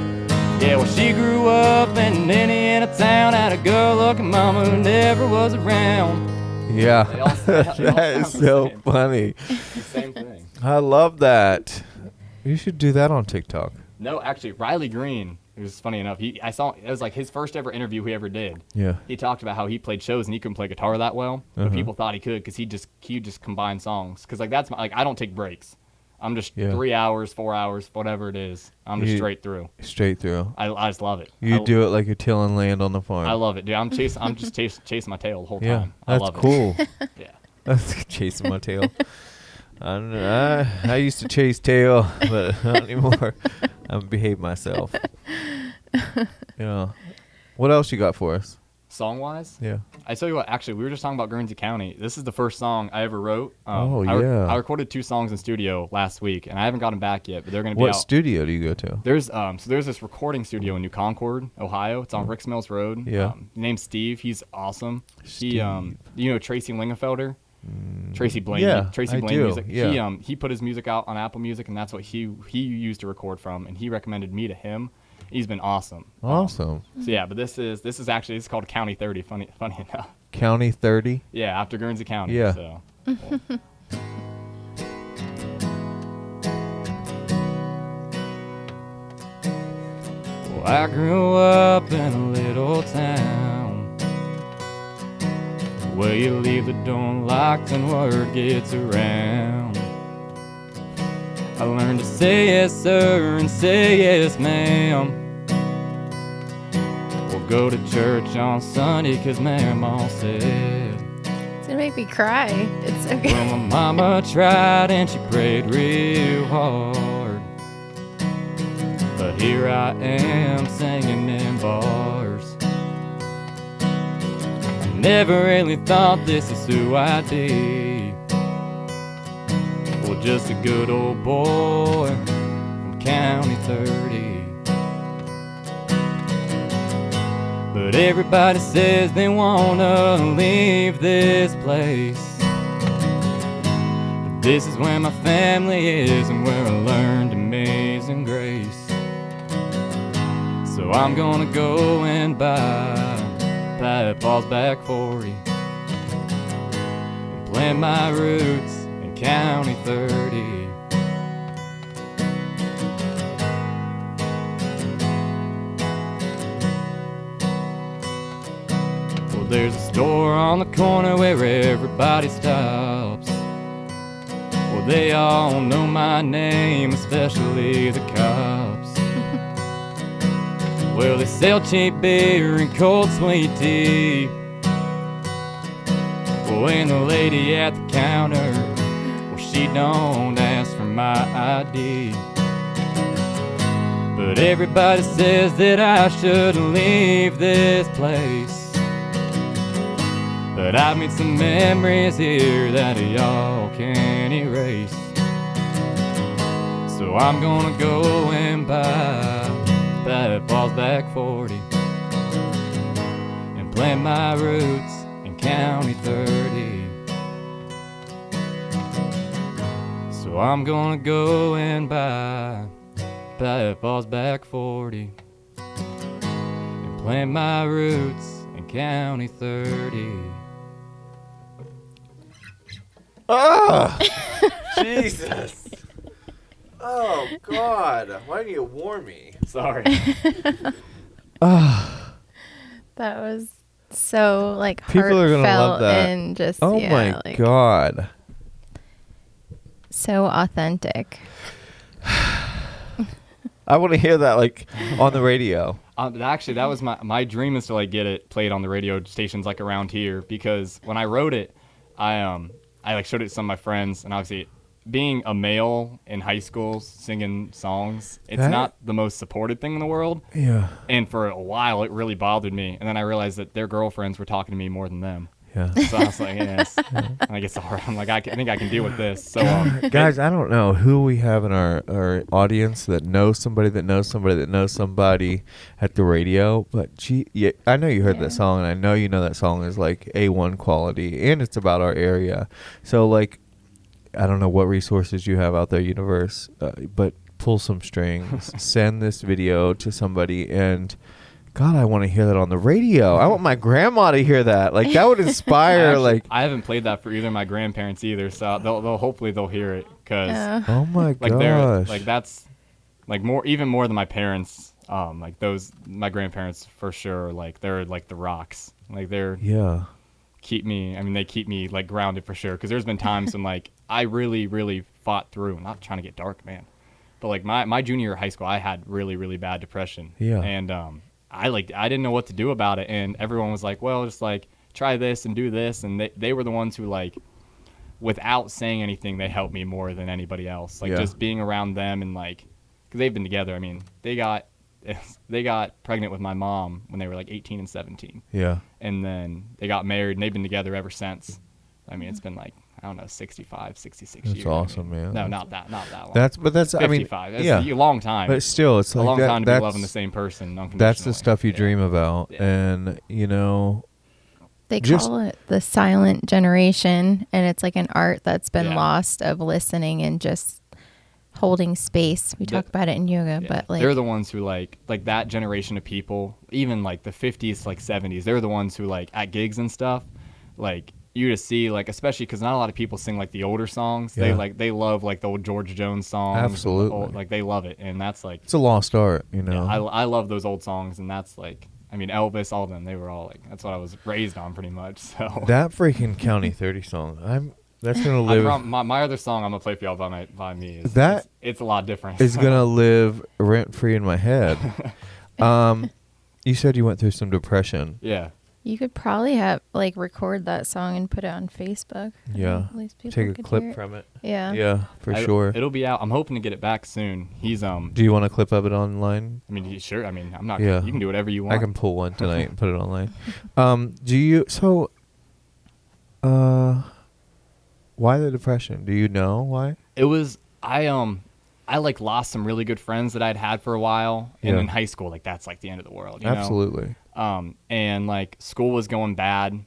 Yeah, well, she grew up in Indiana town, had a good-looking mama who never was around. Yeah. They all That is sound the so same. funny. The same thing. I love that. You should do that on TikTok. No, actually, Riley Green. It was funny enough. It was like his first ever interview he ever did. Yeah. He talked about how he played shows and he couldn't play guitar that well, but Uh-huh. people thought he could because he just combined songs. Because like that's I don't take breaks. I'm just Yeah. 3 hours, 4 hours, whatever it is. I'm just straight through. Straight through. I just love it. You do it like you're tilling land on the farm. I love it, dude. I'm just chasing my tail the whole Yeah, time. I that's love cool. it. Yeah. That's chasing my tail. I don't know. I used to chase tail, but not anymore. I behave myself. Yeah. What else you got for us? Song-wise? Yeah. I tell you what, actually, we were just talking about Guernsey County. This is the first song I ever wrote. Yeah. I recorded 2 songs in studio last week, and I haven't got them back yet, but they're going to be What out. studio do you go to? There's this recording studio in New Concord, Ohio. It's on Ricks Mills Road. Yeah. Name's Steve. He's awesome. Steve. He, you know Tracy Lingenfelder? Tracy Blaine. Yeah, Tracy I Blaine do. music. Yeah. He put his music out on Apple Music, and that's what he used to record from, and he recommended me to him. He's been awesome. Awesome. So yeah, but this is called County 30. Funny enough. County 30? Yeah, after Guernsey County. Yeah. So. Well, I grew up in a little town where you leave the door unlocked and word gets around. I learned to say yes, sir, and say yes, ma'am. We'll go to church on Sunday 'cause Mama said. It's gonna make me cry. It's so good. Well, my mama tried and she prayed real hard, but here I am singing in bars. I never really thought this is who I'd be. Well, just a good old boy from County 30. But everybody says they wanna leave this place. But this is where my family is and where I learned amazing grace. So I'm gonna go and buy Papa's back 40 and plant my roots in County 30. There's a store on the corner where everybody stops. Well, they all know my name, especially the cops. Well, they sell cheap beer and cold sweet tea. Well, and the lady at the counter, well, she don't ask for my ID. But everybody says that I shouldn't leave this place. But I've made some memories here that y'all can't erase. So I'm gonna go and buy Papa's back 40 and plant my roots in County 30. So I'm gonna go and buy Papa's back 40 and plant my roots in County 30. Oh, Jesus. Oh, God. Why didn't you warn me? Sorry. That was so like People are gonna love heartfelt that. and just Oh, my like, God. so authentic. I want to hear that, like, on the radio. Actually, that was my dream, is to like get it played on the radio stations like around here, because when I wrote it, I like showed it to some of my friends, and obviously being a male in high school singing songs, it's not the most supported thing in the world. Yeah. And for a while, it really bothered me. And then I realized that their girlfriends were talking to me more than them. Yeah. So I was like, yes. And I guess I'm like, I think I can deal with this. So, Guys, I don't know who we have in our audience that knows somebody that knows somebody that knows somebody at the radio, but yeah, I know you heard that song, and I know you know that song is like A1 quality, and it's about our area. So, like, I don't know what resources you have out there, universe, but pull some strings, send this video to somebody, and God, I want to hear that on the radio. I want my grandma to hear that. Like, that would inspire. I haven't played that for either of my grandparents either, so they'll hopefully they'll hear it, because oh my like they're gosh, like, that's like even more than my parents. Like my grandparents for sure. Like, they're like the rocks. Like, they keep me like grounded for sure. Because there's been times when like I really fought through. I'm not trying to get dark, man. But like my junior year of high school, I had really, really bad depression. Yeah. And I didn't know what to do about it. And everyone was like, well, just like try this and do this. And they were the ones who, like, without saying anything, they helped me more than anybody else. Like just being around them and like, because they've been together. I mean, they got pregnant with my mom when they were like 18 and 17. Yeah. And then they got married and they've been together ever since. I mean, it's been like, I don't know, 65, 66 years. That's awesome, man. No, not that long. That's 55. I mean, That's a long time. But still, it's like a long that, time to be loving the same person unconditionally. That's the stuff you dream about. Yeah. And, you know, They call it the silent generation, and it's like an art that's been lost of listening and just holding space. We talk about it in yoga, but like they're the ones who like that generation of people, even like the 50s, like 70s, they're the ones who like at gigs and stuff, like you just see like, especially because not a lot of people sing like the older songs. They love like the old George Jones songs. Absolutely. Like they love it, and that's like it's a lost art, you know. Yeah, I love those old songs, and that's like, I mean, Elvis, all of them, they were all like, that's what I was raised on pretty much. So that freaking County 30 song, that's gonna live. My other song I'm gonna play for y'all by me is it's a lot different. It's gonna live rent free in my head. You said you went through some depression. Yeah. you could probably have like record that song and put it on Facebook. Yeah. At least people Take a could clip hear it. from it. Yeah. Yeah, for sure. It'll be out. I'm hoping to get it back soon. He's Do you want a clip of it online? I mean, sure. I mean, I'm not. Yeah. You can do whatever you want. I can pull one tonight and put it online. Why the depression? Do you know why? It was I like lost some really good friends that I'd had for a while, and in high school, like that's like the end of the world. You Absolutely. know? And like school was going bad,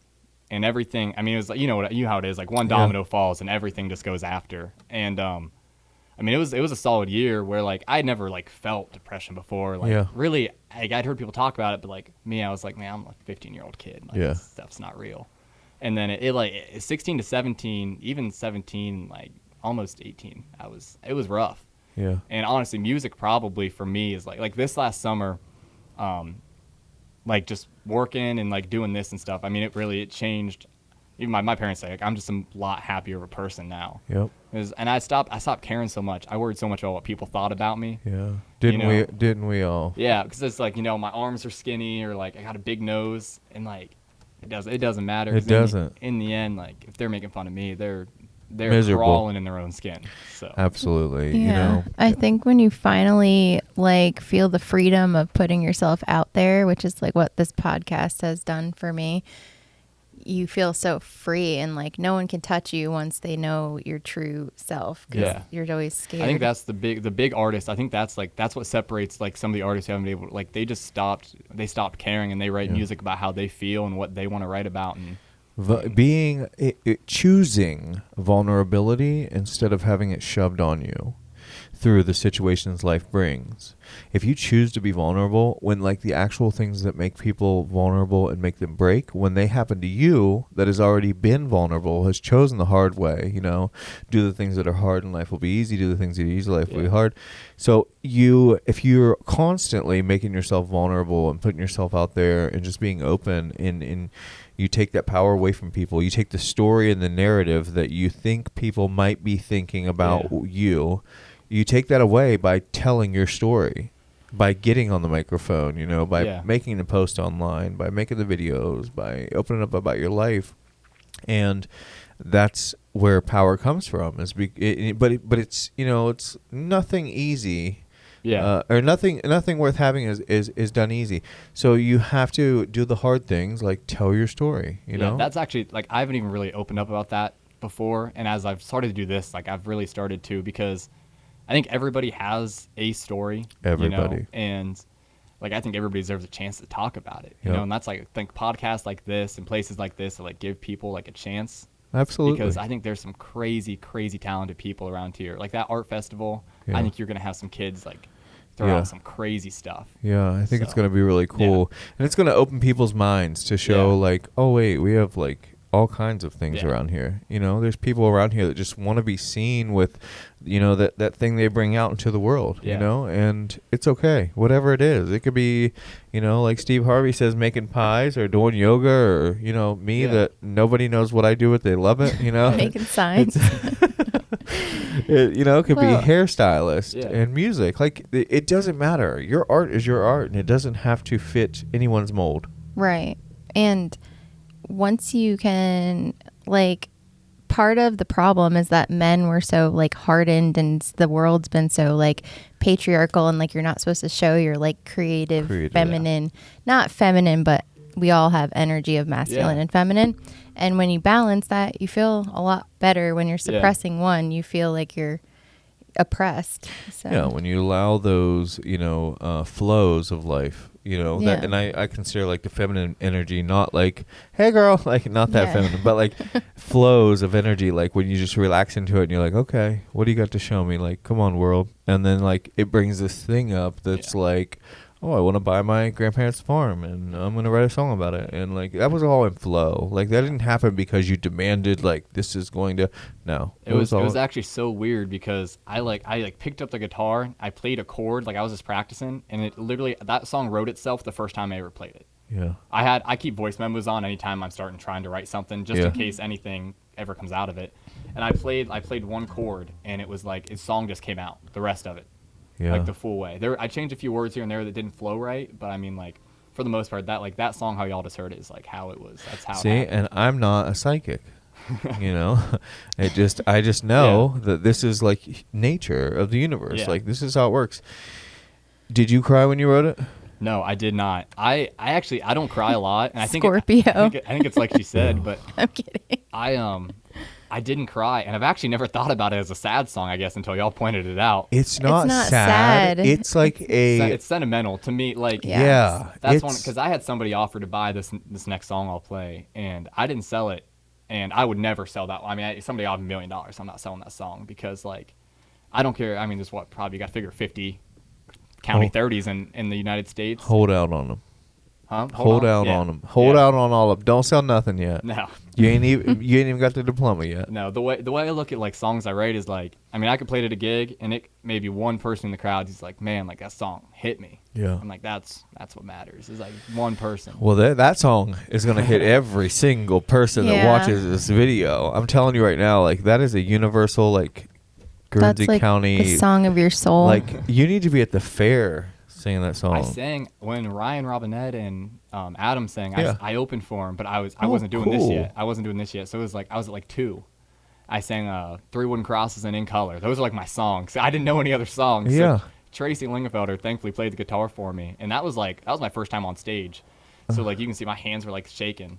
and everything. I mean, it was like you know how it is. Like one domino falls, and everything just goes after. And I mean, it was a solid year where like I'd never like felt depression before. Like really, like, I'd heard people talk about it, but like me, I was like, man, I'm like a 15-year-old kid. Like, this stuff's not real. And then it like 16 to 17, even 17, like almost 18, it was rough. Yeah. And honestly, music probably for me is like this last summer, like just working and like doing this and stuff. I mean, it changed. Even my parents say like I'm just a lot happier of a person now. Yep. And I stopped caring so much. I worried so much about what people thought about me. Yeah. Didn't we all? Yeah, because it's like, you know, my arms are skinny or like I got a big nose, and like it doesn't matter. It doesn't. In the end, like if they're making fun of me, they're miserable. crawling in their own skin. So Absolutely. Yeah. You know. I think when you finally like feel the freedom of putting yourself out there, which is like what this podcast has done for me, you feel so free, and like no one can touch you once they know your true self. 'Cause you're always scared. I think that's the big artist. I think that's what separates like some of the artists who haven't been able to, like they stopped caring, and they write music about how they feel and what they want to write about. And choosing vulnerability instead of having it shoved on you through the situations life brings. If you choose to be vulnerable, when like the actual things that make people vulnerable and make them break, when they happen to you that has already been vulnerable, has chosen the hard way, you know, do the things that are hard and life will be easy, do the things that are easy, life will be hard. So if you're constantly making yourself vulnerable and putting yourself out there and just being open, in you take that power away from people. You take the story and the narrative that you think people might be thinking about you. You take that away by telling your story, by getting on the microphone, you know, by making the post online, by making the videos, by opening up about your life. And that's where power comes from. But it's, you know, it's nothing easy. Or nothing worth having is done easy. So you have to do the hard things, like tell your story, you know? That's actually, like, I haven't even really opened up about that before. And as I've started to do this, like, I've really started to, because I think everybody has a story. Everybody. You know? And, like, I think everybody deserves a chance to talk about it. You know, and that's, like, I think podcasts like this and places like this that, like, give people, like, a chance. Absolutely. Because I think there's some crazy, crazy talented people around here. Like, that art festival, I think you're going to have some kids, like, throw out some crazy stuff. Yeah, I think it's going to be really cool. And it's going to open people's minds to show, like, oh, wait, we have, like, all kinds of things around here. You know, there's people around here that just want to be seen with, you know, that thing they bring out into the world, you know, and it's okay, whatever it is. It could be, you know, like Steve Harvey says, making pies or doing yoga, or, you know, me that nobody knows what I do, but they love it, you know. Making signs. It could Well- be hairstylist Yeah. and music. Like it doesn't matter. Your art is your art, and it doesn't have to fit anyone's mold. Right. And once you can, like, part of the problem is that men were so, like, hardened, and the world's been so, like, patriarchal, and, like, you're not supposed to show your, like, creative feminine, not feminine, but we all have energy of masculine and feminine. And when you balance that, you feel a lot better. When you're suppressing one, you feel like you're oppressed. So. Yeah, when you allow those, flows of life, that, and I consider like the feminine energy, not like, hey girl, like not that feminine, but like flows of energy, like when you just relax into it and you're like, okay, what do you got to show me? Like, come on, world. And then like it brings this thing up that's like, oh, I want to buy my grandparents' farm and I'm going to write a song about it. And like that was all in flow. Like that didn't happen because you demanded like this is going to, no. It was actually so weird because I picked up the guitar, I played a chord, like I was just practicing, and it literally, that song wrote itself the first time I ever played it. Yeah. I keep voice memos on anytime I'm trying to write something, just in case anything ever comes out of it. And I played one chord, and it was like, his song just came out, the rest of it. Yeah. Like the full way. I changed a few words here and there that didn't flow right, but I mean, like, for the most part, that song, how y'all just heard it, is like how it was. That's how. See, it happened. and I'm not a psychic. I just know that this is like nature of the universe. Yeah. Like this is how it works. Did you cry when you wrote it? No, I did not. I actually don't cry a lot, and I think Scorpio. I think it's like she said, but I'm kidding. I didn't cry, and I've actually never thought about it as a sad song, I guess, until y'all pointed it out. It's not not sad. sad. It's like It's sentimental to me. Like, yeah, that's one, because I had somebody offer to buy this next song I'll play, and I didn't sell it, and I would never sell that. I mean, somebody offered $1 million, I'm not selling that song because, like, I don't care. I mean, there's probably you got to figure 50 county 30s in the United States. Hold out on them. Huh? Hold out on them. Hold out on all of them. Don't sell nothing yet. No. You ain't even got the diploma yet. No, the way I look at like songs I write is like, I mean, I could play it at a gig, and it maybe one person in the crowd is like, man, like that song hit me. Yeah. I'm like, that's what matters. Is like one person. Well, that song is going to hit every single person that watches this video. I'm telling you right now, like that is a universal, like Guernsey That's like County the song of your soul. Like you need to be at the fair singing that song. I sang when Ryan Robinette and Adam sang. Yeah. I opened for him, but I wasn't doing this cool. yet. I wasn't doing this yet. So it was like I was at like 2. I sang 3 Wooden Crosses and In Color. Those are like my songs. I didn't know any other songs. Yeah. So Tracy Lingenfelder thankfully played the guitar for me, and that was my first time on stage. So like you can see my hands were like shaking.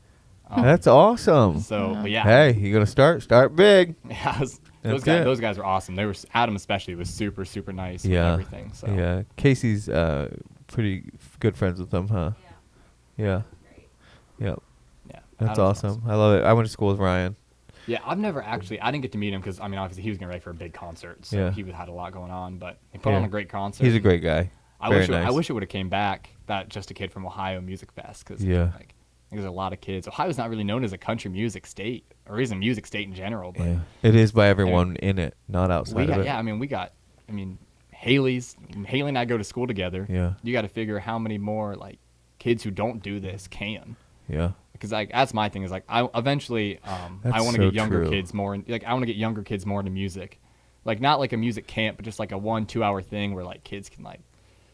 That's awesome. So but yeah. Hey, you gonna start big. Yeah, That's it. those guys were awesome. They were Adam especially was super super nice with Yeah. everything. So Yeah. Casey's pretty good friends with them, huh? Yeah. Yep. yeah, That's Adam was awesome. I love it. I went to school with Ryan. Yeah, I didn't get to meet him because I mean obviously he was getting ready for a big concert, so Yeah. he had a lot going on. But he put on a great concert. He's a great guy. I Very wish nice. it would have came back. That Just a Kid from Ohio Music Fest because like there's a lot of kids. Ohio's not really known as a country music state or is a music state in general. But Yeah. It is by everyone in it, not outside of it. I mean Haley and I go to school together. Yeah. You got to figure how many more like kids who don't do this can. Yeah. Because like that's my thing is like I eventually I That's want to so get younger true. kids more I want to get younger kids more into music, like not like a music camp, but just like a 1-2 hour thing where like kids can like,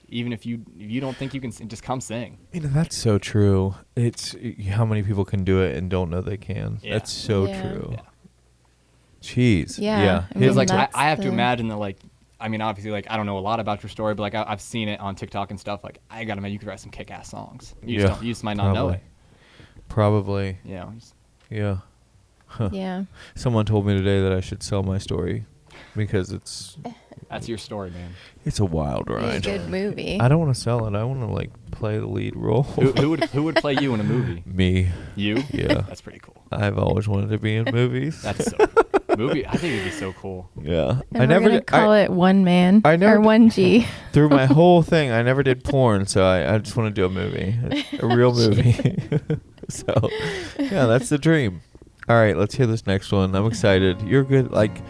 even if you don't think you can just come sing. That's so true. It's how many people can do it and don't know they can. Yeah. That's so Yeah. true. Yeah. Jeez. Yeah. Yeah. I mean, Because like that's I have to the- imagine that like I mean obviously like I don't know a lot about your story, but like I've seen it on TikTok and stuff. Like I gotta imagine you could write some kick-ass songs. You just might not know it. Probably. You know. Yeah. Yeah. Someone told me today that I should sell my story because That's your story, man. it's a wild It's a ride. good movie. I don't want to sell it. I want to like play the lead role. Who would play you in a movie? Me. You? Yeah. That's pretty cool. I've always wanted to be in movies. That's so movie. I think it'd be so cool. Yeah. And we're gonna call it One Man I never or d- 1G. Through my whole thing, I never did porn, so I just want to do a movie, a real movie. So, yeah, that's the dream. All right, let's hear this next one. I'm excited. You're good. Like,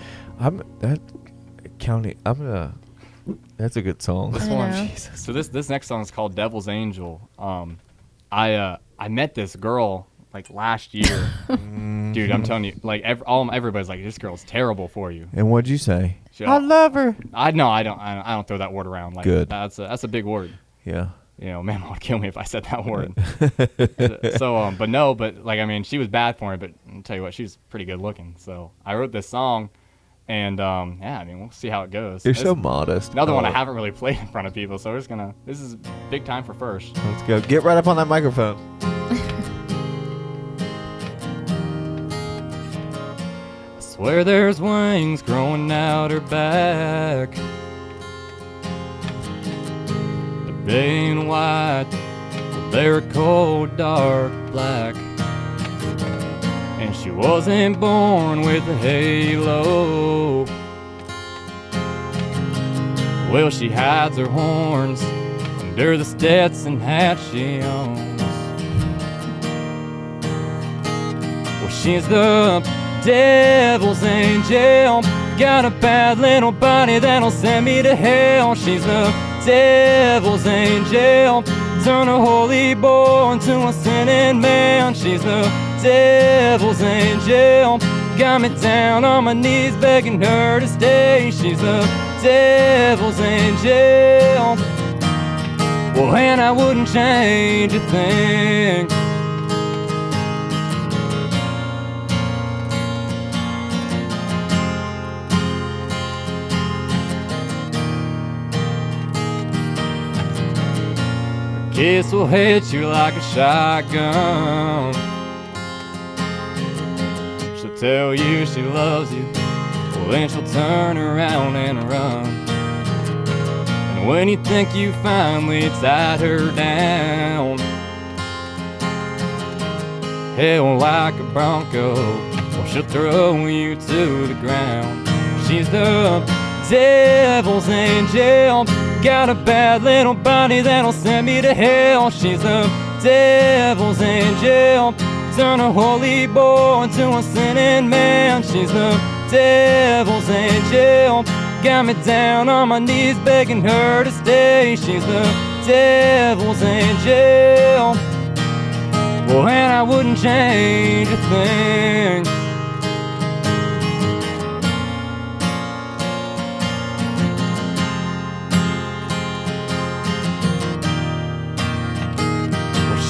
that's a good song. This I one, know. Jesus. So this next song is called Devil's Angel. I met this girl like last year. Dude, I'm telling you, like everybody's like, this girl's terrible for you. And what'd you say? I love her. I don't throw that word around. Like, good. That's a big word. Yeah. You know, Mama would kill me if I said that word. So, but like, I mean, she was bad for me, but I'll tell you what, she's pretty good looking. So I wrote this song, and yeah, I mean, we'll see how it goes. You're so modest. Another one I haven't really played in front of people, so this is big time for first. Let's go. Get right up on that microphone. I swear there's wings growing out her back. They ain't white, but they're cold, dark black. And she wasn't born with a halo. Well, she hides her horns under the Stetson hat she owns. Well, she's the devil's angel. Got a bad little body that'll send me to hell. She's the devil's angel. Turn a holy boy into a sinning man. She's the devil's angel. Got me down on my knees begging her to stay. She's the devil's angel. Well, and I wouldn't change a thing. Kiss will hit you like a shotgun. She'll tell you she loves you, well then she'll turn around and run. And when you think you finally tied her down, hell like a bronco, well she'll throw you to the ground. She's the devil's angel. Got a bad little body that'll send me to hell. She's the devil's angel. Turn a holy boy into a sinning man. She's the devil's angel. Got me down on my knees begging her to stay. She's the devil's angel. Well, and I wouldn't change a thing.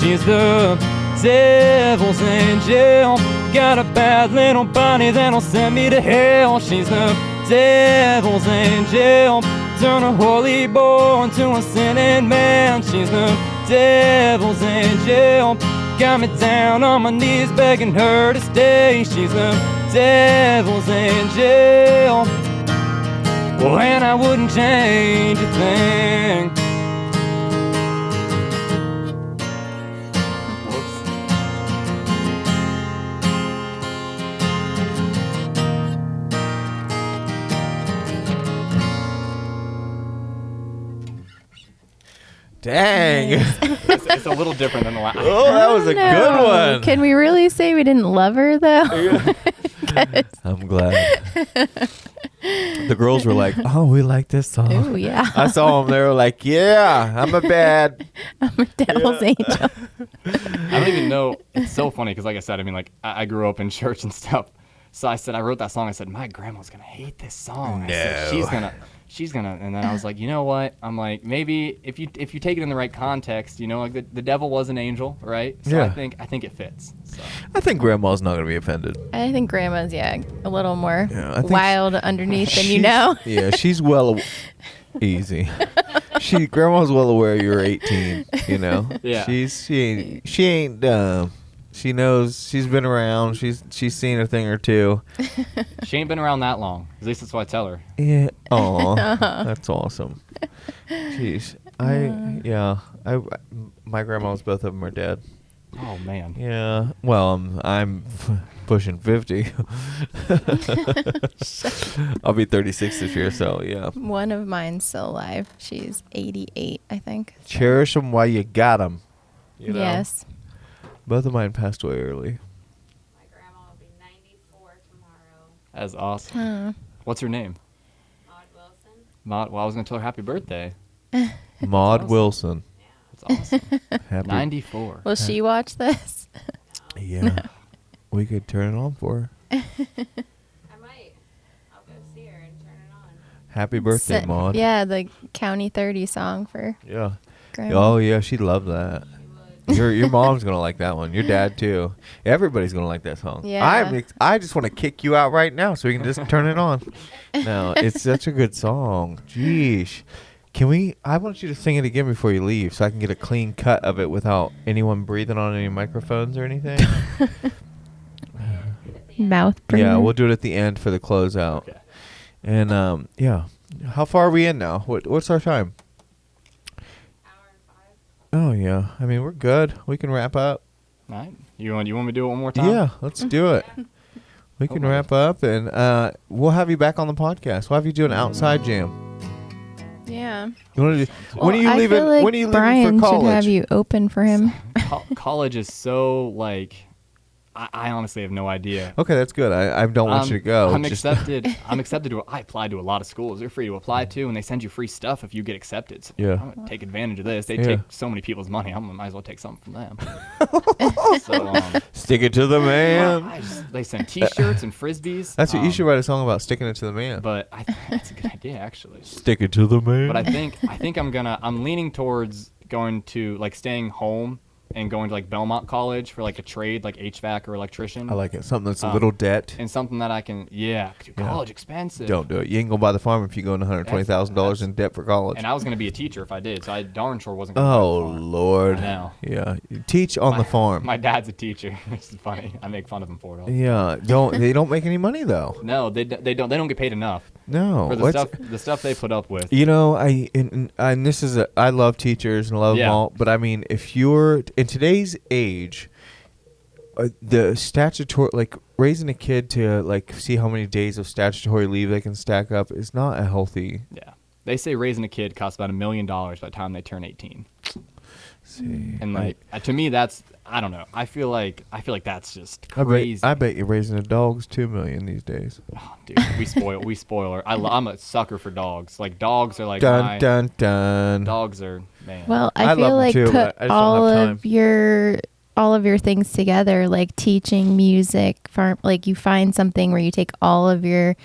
She's the devil's angel. Got a bad little body that'll send me to hell. She's the devil's angel. Turn a holy boy into a sinning man. She's the devil's angel. Got me down on my knees begging her to stay. She's the devil's angel. Well, and I wouldn't change a thing. Dang. It's a little different than the last. Oh, that was a good one. Can we really say we didn't love her though? I'm glad. The girls were like, "Oh, we like this song." Oh yeah. I saw them. They were like, "Yeah, I'm a devil's angel. I don't even know. It's so funny because, like I said, I mean, like I grew up in church and stuff. So I said, I wrote that song. I said, my grandma's gonna hate this song. I said, she's gonna. And then I was like, you know what? I'm like, maybe if you take it in the right context, you know, like the devil was an angel, right? So yeah. I think it fits. So. I think grandma's not gonna be offended. I think grandma's a little more wild underneath than you know. Yeah, she's easy. Grandma's well aware you're 18. You know. Yeah. She ain't dumb. She knows. She's been around. She's seen a thing or two. She ain't been around that long. At least that's what I tell her. Yeah. Oh, that's awesome. Jeez. My grandmas, both of them are dead. Oh man. Yeah. Well, I'm pushing 50. I'll be 36 this year, so yeah. One of mine's still alive. She's 88, I think. So. Cherish them while you got them. You know? Yes. Both of mine passed away early. My grandma will be 94 tomorrow. That's awesome. What's her name? Maud Wilson. Maud. Well, I was gonna tell her happy birthday. Maud awesome. Wilson. That's awesome. Happy. 94. Will she watch this? Yeah. We could turn it on for her. I might. I'll go see her and turn it on. Happy birthday, Maud. Yeah, the County 30 song for Yeah. Grandma. Oh yeah, she'd love that. She would. Your mom's gonna like that one. Your dad too. Everybody's gonna like that song. Yeah. I just want to kick you out right now so we can just turn it on. No, it's such a good song. Jeez. Can we? I want you to sing it again before you leave, so I can get a clean cut of it without anyone breathing on any microphones or anything. Mouth breather. Yeah, we'll do it at the end for the closeout. Okay. And yeah, how far are we in now? What's our time? Hour and 5. Oh yeah, I mean we're good. We can wrap up. All right. You want me to do it one more time? Yeah, let's do it. We can Okay. wrap up, and we'll have you back on the podcast. We'll have you do an outside jam. Yeah. You want to do? Well, when are you I leaving? feel like when are you leaving Brian for college? should have you open for him. College is so like, I honestly have no idea. Okay, that's good. I don't want you to go. I'm Just- accepted. I'm accepted to. I applied to a lot of schools. They're free to apply to, and they send you free stuff if you get accepted. So Yeah. I'm gonna take advantage of this. They Yeah. take so many people's money. I might as well take something from them. So Stick it to the man. they send T-shirts and frisbees. That's what you should write a song about. Sticking it to the man. But I think that's a good idea actually. Stick it to the man. But I think I'm leaning towards going to like staying home and going to like Belmont College for like a trade like HVAC or electrician. I like it. Something that's a little debt. And something that I can college expensive. Don't do it. You ain't gonna buy the farm if you go into $120,000 in debt for college. And I was gonna be a teacher if I did, so I darn sure wasn't gonna Oh buy the farm. Lord. I know. Yeah. You teach on the farm. My dad's a teacher. It's funny. I make fun of him for it all. Yeah. They don't make any money though. No, they don't get paid enough No. for the stuff they put up with. You know, and this is I love teachers and love them Yeah. all, but I mean, if you're in today's age, the statutory, like raising a kid to like see how many days of statutory leave they can stack up is not a healthy. Yeah, they say raising a kid costs about $1 million by the time they turn 18. See, And like to me, that's I don't know. I feel like that's just crazy. I bet you're raising a dog's $2 million these days. Oh, dude, we spoil her. I'm a sucker for dogs. Like dogs are like Dun my dun dun. dogs are man. Well, I I love feel 'em like too, put but I just don't all have of your things together, like teaching music, like you find something where you take all of your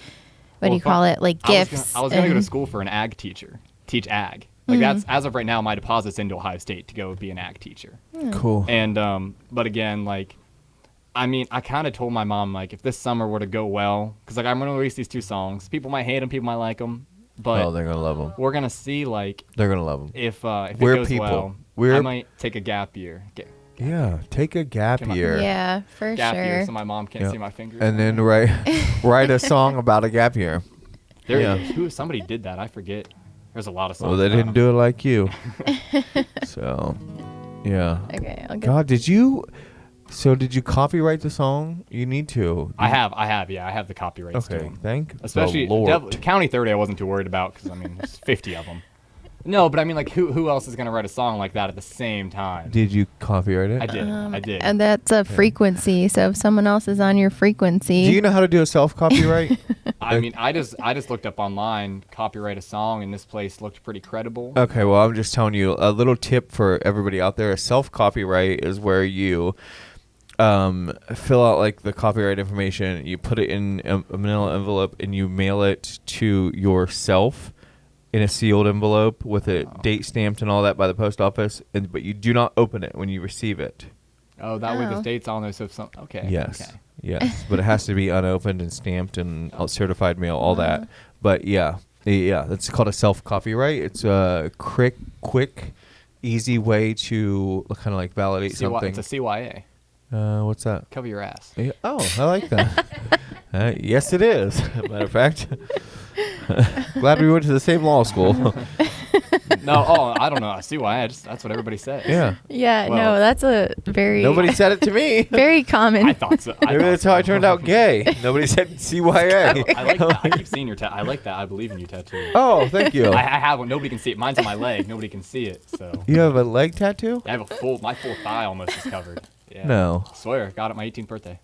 Well, like gifts. I was gonna go to and- school for an ag teacher, teach ag. Like that's as of right now, my deposit's into Ohio State to go be an ag teacher. Cool. And but again, like, I mean, I kind of told my mom like if this summer were to go well, because like I'm gonna release these 2 songs. People might hate them, people might like them, but Oh, they're gonna love them. we're gonna see like They're gonna love them. if We're it goes people. well. We're- I might take a gap year. Yeah, take a gap Come on. year. Yeah, for Gap year, sure. so my mom can't Yeah. see my fingers. And then write a song about a gap year. there, yeah. somebody did that. I forget. There's a lot of songs. Well, they about didn't 'em. do it like you. So, yeah. Okay, I'll get God, did you copyright the song? You need to. I have, yeah, I have the copyrights to Okay, 'em. thank Especially the Lord. County 30, I wasn't too worried about because I mean, there's 50 of them. No, but I mean, like, who else is gonna write a song like that at the same time? Did you copyright it? I did. And that's a frequency. So if someone else is on your frequency, Do you know how to do a self-copyright? I mean, I just looked up online, copyright a song, and this place looked pretty credible. Okay, well, I'm just telling you a little tip for everybody out there. A self-copyright is where you fill out like the copyright information, you put it in a manila envelope, and you mail it to yourself in a sealed envelope with a date stamped and all that by the post office, but you do not open it when you receive it. Oh, that way the Oh. date's on there, so if some. Okay. Yes. Okay. Yes, but it has to be unopened and stamped and certified mail, all that. But yeah, that's called a self-copyright. It's a quick, easy way to kind of like validate something. It's a CYA. What's that? Cover your ass. Yeah, oh, I like that. Yes, it is. Matter of fact, glad we went to the same law school. No, I don't know. A CYA. That's what everybody says. Yeah, yeah, Well, no, that's a very nobody said it to me. very common. I thought so. Maybe that's how I turned out gay. Nobody said CYA. I like that. I keep seeing your tattoo. I like that. I believe in you tattoo. Oh, thank you. I have one. Nobody can see it. Mine's on my leg. Nobody can see it. So You have a leg tattoo? I have my full thigh almost is covered. Yeah. No. I swear, got it my 18th birthday.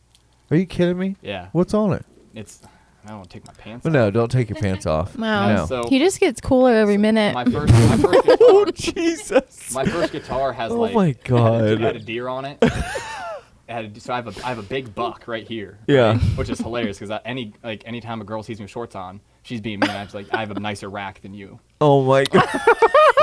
Are you kidding me? Yeah. What's on it? It's. I don't want to take my pants. Well, off. no, don't take your pants off. Wow. No. So He just gets cooler every minute. my first Oh, guitar, Jesus. my first guitar has Oh like my had God. a deer on it. So I have a big buck right here. Yeah. Right? Which is hilarious because anytime a girl sees me with shorts on, she's being mean. I'm just like, I have a nicer rack than you. Oh my god.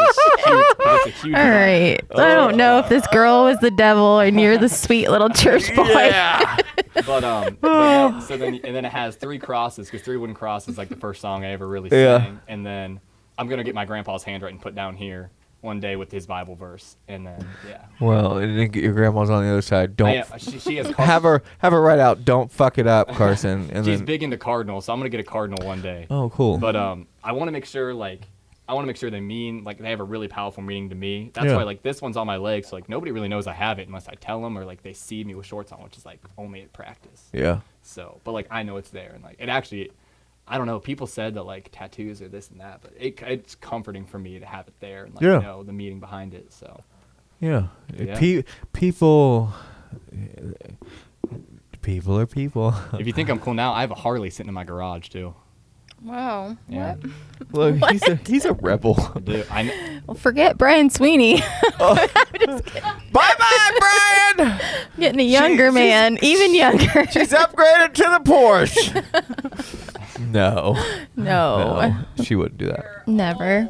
It's a huge All right. I don't know if this girl was the devil and you're the sweet little church boy. Yeah. But yeah, so then it has 3 crosses because 3 wooden crosses like the first song I ever really Yeah. sang, and then I'm gonna get my grandpa's handwriting put down here one day with his Bible verse, and then yeah. Well, and then get your grandma's on the other side. Don't She has have her write out. Don't fuck it up, Carson. And She's then, big into cardinals, so I'm gonna get a cardinal one day. oh, cool. But I want to make sure they mean like they have a really powerful meaning to me. That's Yeah. why like this one's on my leg, so like nobody really knows I have it unless I tell them or like they see me with shorts on, which is like only at practice. Yeah. So, but like I know it's there, and like it actually, I don't know. People said that like tattoos or this and that, but it's comforting for me to have it there and like Yeah. know the meaning behind it. So Yeah. Yeah. People are people. if you think I'm cool now, I have a Harley sitting in my garage too. Wow. Yeah, Look, he's a rebel. I do. Well, forget Brian Sweeney. Bye-bye, Brian. Getting a younger man, even younger. She's upgraded to the Porsche. No. No, She wouldn't do that. never.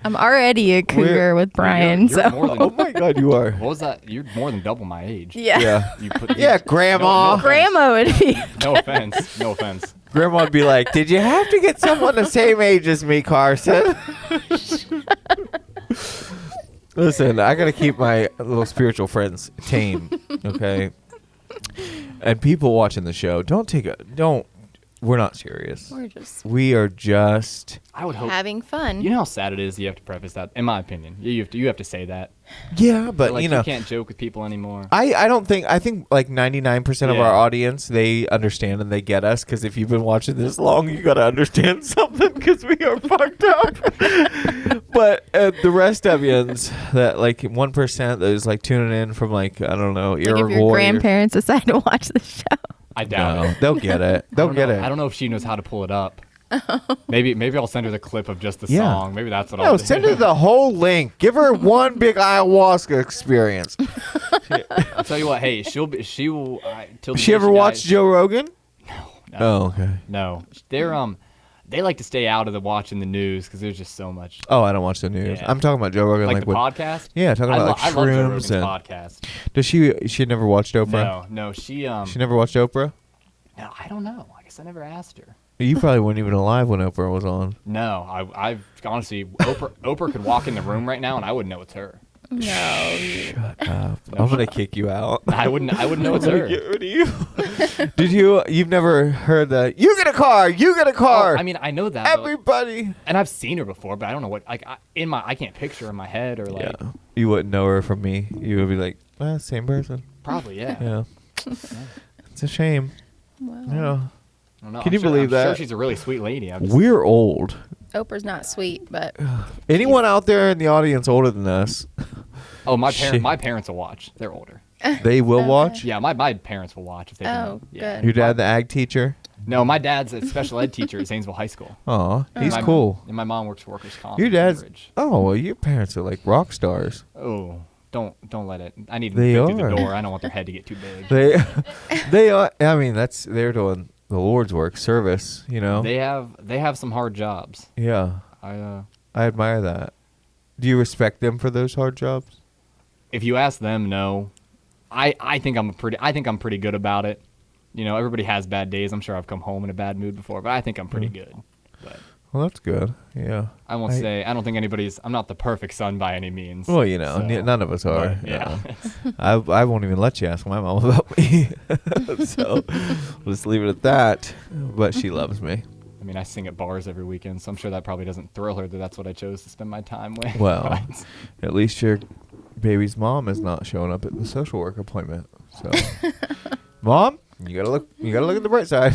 I'm already a cougar with Brian, you're so. more than, Oh my God, you are. what was that? You're more than double my age. Yeah. Yeah. You put Yeah, Grandma. No, Grandma would be. no offense. No offense. Grandma would be like, "Did you have to get someone the same age as me, Carson?" Listen, I gotta keep my little spiritual friends tame, okay? And people watching the show, don't. We're not serious. We're just We are just. I would hope. having fun. You know how sad it is. You have to preface that, in my opinion. You have to say that. Yeah, but Like, you know, can't joke with people anymore. I don't think I think like 99% of Yeah. our audience, they understand and they get us, because if you've been watching this long, you got to understand something, because we are fucked up. But the rest of yous, that like 1% that is like tuning in from like, I don't know, Like if Iroquois. your grandparents decide to watch the show. I doubt No, it. they'll get it. They'll get it. I don't know if she knows how to pull it up. Maybe I'll send her the clip of just the Yeah. song. Maybe that's what No, I'll do. send her the whole link. Give her one big ayahuasca experience. I'll tell you what. Hey, she will. Till the She day ever watched dies- Joe Rogan? No, Oh, okay. no. They like to stay out of watching the news because there's just so much. Oh, I don't watch the news. Yeah. I'm talking about Joe Rogan, Like like the what? podcast. Yeah, talking about like I love Joe shrooms Rogan's and. podcast. Does she had never watched Oprah? No, she She never watched Oprah? No, I don't know. I guess I never asked her. You probably weren't even alive when Oprah was on. No, I've honestly Oprah could walk in the room right now and I wouldn't know it's her. No. I'm gonna kick you out. I wouldn't know it's her. Get rid of you. You've never heard that? You get a car. You get a car. Oh, I mean, I know that. but- Everybody. and I've seen her before, but I don't know what. Like I can't picture her in my head or like. Yeah. You wouldn't know her from me. You would be like, same person. Probably, yeah. Yeah. It's a shame. Wow. Yeah. I don't know. Can you I'm believe sure that? she's a really sweet lady. We're old. Oprah's not sweet, but Anyone out there in the audience older than us, my Shit. parents will watch. They're older. they will Okay. watch. Yeah, my parents will watch if they can. Oh, Yeah. good. Your dad, the ag teacher. No, my dad's a special ed teacher at Zanesville High School. Aw, he's My- cool. And my mom works for Workers' Comp. Your in dad's. Cambridge. Oh, well, your parents are like rock stars. Oh, don't let it. I need They them to fit through are. the door. I don't want their head to get too big. They are. I mean, they're doing the Lord's work, service. You know. They have some hard jobs. Yeah, I admire that. Do you respect them for those hard jobs? if you ask them, no. I think I'm pretty good about it. You know, everybody has bad days. I'm sure I've come home in a bad mood before, but I think I'm pretty good. But Well, that's good. Yeah. I won't say I don't think I'm not the perfect son by any means. Well, you know, So, none of us are. but, yeah. I won't even let you ask my mom about me. So we'll just leave it at that. But she loves me. I mean, I sing at bars every weekend, so I'm sure that probably doesn't thrill her that that's what I chose to spend my time with. Well, at least your baby's mom is not showing up at the social work appointment. So, Mom, you gotta look at the bright side.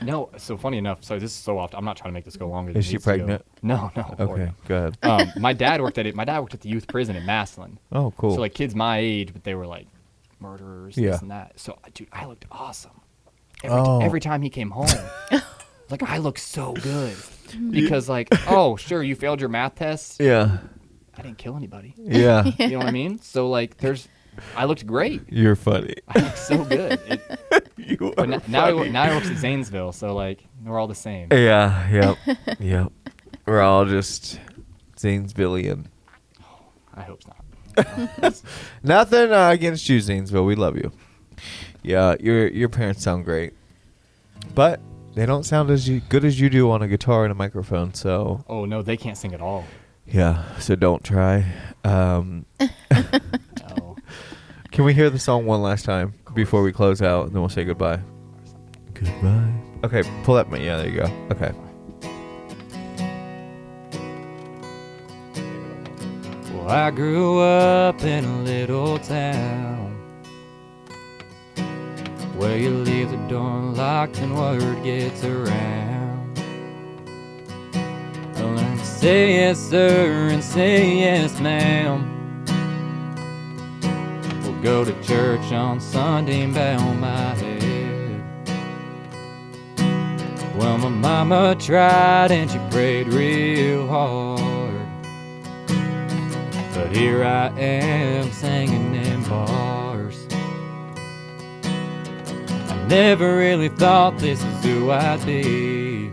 No, so funny enough. So this is so often. I'm not trying to make this go longer. Than Is it she needs to go. pregnant? No. Lord, Okay, no. good. My dad worked at the youth prison in Massillon. Oh, cool. So like kids my age, but they were like murderers, Yeah. this and that. So dude, I looked awesome. Oh. Every time he came home, like I looked so good because like, oh sure, you failed your math test. Yeah. I didn't kill anybody. Yeah. You know what I mean? So like, there's I looked great. You're funny. I looked so good. You are But now funny. he works at Zanesville, so like we're all the same. Yeah, yep, yep. We're all just Zanesvillian. I hope not. Nothing against you, Zanesville. We love you. Yeah, your parents sound great, but they don't sound as good as you do on a guitar and a microphone. So Oh no, they can't sing at all. yeah, so don't try. No. Can we hear the song one last time before we close out, and then we'll say goodbye? Goodbye. Okay, pull that. Yeah, there you go. Okay. Well, I grew up in a little town where you leave the door unlocked and word gets around. I learned to say yes sir and say yes ma'am. We'll go to church on Sunday and bow my head. Well, my mama tried and she prayed real hard, but here I am singing in bars. I never really thought this is who I'd be.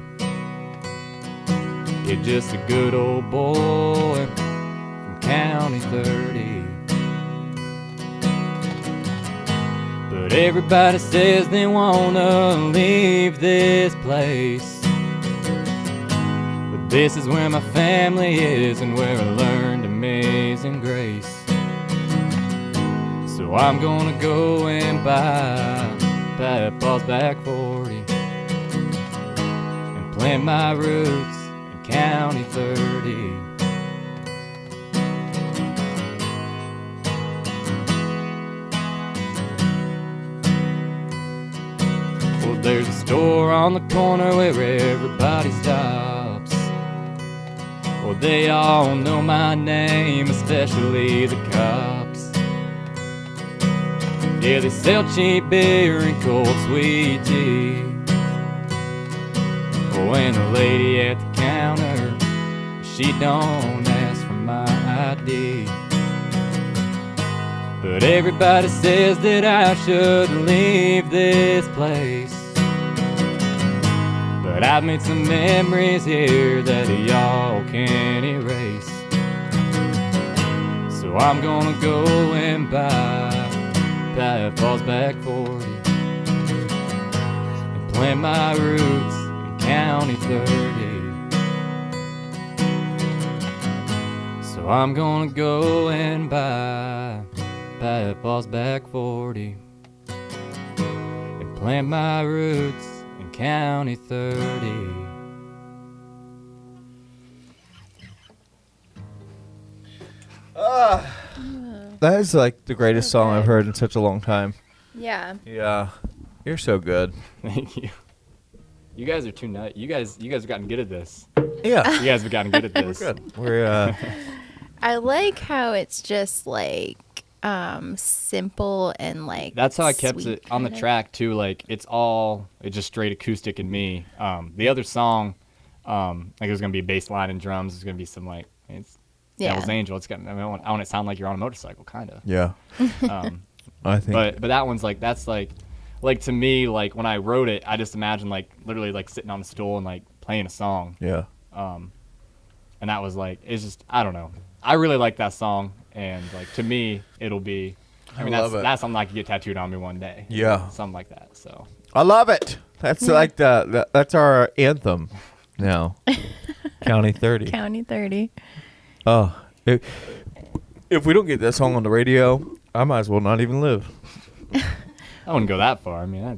You're just a good old boy from County 30. But everybody says they wanna leave this place, but this is where my family is and where I learned amazing grace. So I'm gonna go and buy Papa's back 40 and plant my roots in County 30. Well, there's a store on the corner where everybody stops. Well, they all know my name, especially the cops. Yeah, they sell cheap beer and cold sweet tea. Oh, and the lady at the counter, she don't ask for my ID. But everybody says that I should leave this place. But I've made some memories here that y'all can't erase. So I'm gonna go and buy Papa's back 40 and plant my roots in County 30. So I'm gonna go and buy Papa's back 40 and plant my roots in County 30. That is like the greatest song I've heard in such a long time. Yeah. Yeah, you're so good. Thank you. You guys are too nut. You guys have gotten good at this. Yeah, You guys have gotten good at this. good. We're I like how it's just like simple and like That's how I kept sweet it on the kind of. track too. Like it's just straight acoustic and me. The other song, like it was gonna be bass line and drums. It's gonna be some like it's Yeah. Devil's Angel. It's got. I want it to sound like you're on a motorcycle, kind of. yeah. Um, I think. but that one's like that's like to me like when I wrote it, I just imagined like literally like sitting on a stool and like playing a song. Yeah. And that was like it's just I don't know. I really like that song, and like to me it'll be. I mean love it. that's something I could get tattooed on me one day. Yeah. Something like that. So. I love it. That's like that's our anthem now. County 30. County 30. Oh, if we don't get that song on the radio, I might as well not even live. I wouldn't go that far. I mean, I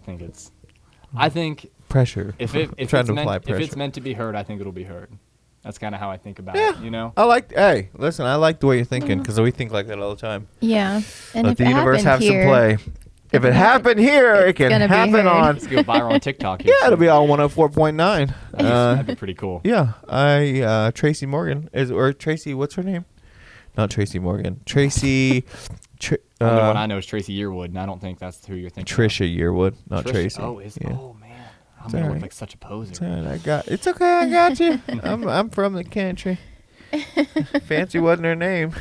think Pressure. if it's meant to be heard, I think it'll be heard. That's kind of how I think about it, you know? Hey, listen, I like the way you're thinking because we think like that all the time. Yeah. And Let if the it universe have happened here, some play. If it happened here, it can gonna be happen heard. on. Let's go viral on TikTok here. Yeah, it'll be on 104.9. That'd be pretty cool. Yeah, Tracy Morgan or Tracy. What's her name? Not Tracy Morgan. Tracy. The only one I know is Tracy Yearwood, and I don't think that's who you're thinking. Trisha Yearwood, not Trisha. Tracy. Oh, Yeah. oh man, I'm It's gonna all look right. like such a poser. It's all right, it's okay. I got you. I'm from the country. Fancy wasn't her name.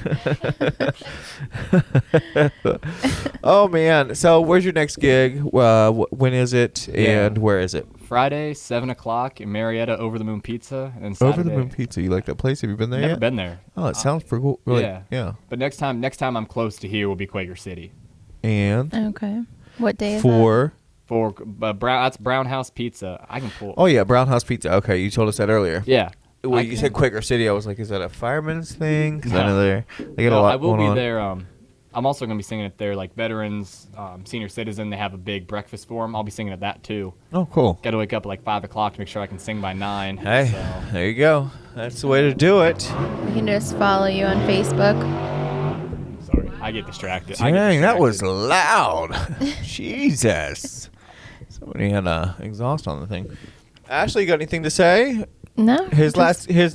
Oh man! So where's your next gig? When is it, and where is it? Friday, 7 o'clock in Marietta, Over the Moon Pizza, and Saturday. Over the Moon Pizza. You like that place? Have you been there Never yet? been there. Oh, it sounds pretty cool. Really, yeah. Yeah. But next time I'm close to here will be Quaker City. And Okay. What day is for. For that's Brown House Pizza. I can pull. Oh yeah, Brown House Pizza. Okay, you told us that earlier. Yeah. When you said Quaker City, I was like, is that a fireman's thing? 'Cause I No. know they get a lot I will going be on. there. I'm also going to be singing at their like veterans, senior citizen. They have a big breakfast for them. I'll be singing at that too. Oh, cool. Got to wake up at like 5 o'clock to make sure I can sing by 9. Hey, So. there you go. That's the way to do it. that? We can just follow you on Facebook. Sorry, I get distracted. Dang, that was loud. Jesus. Somebody had exhaust on the thing. Ashley, you got anything to say? No. His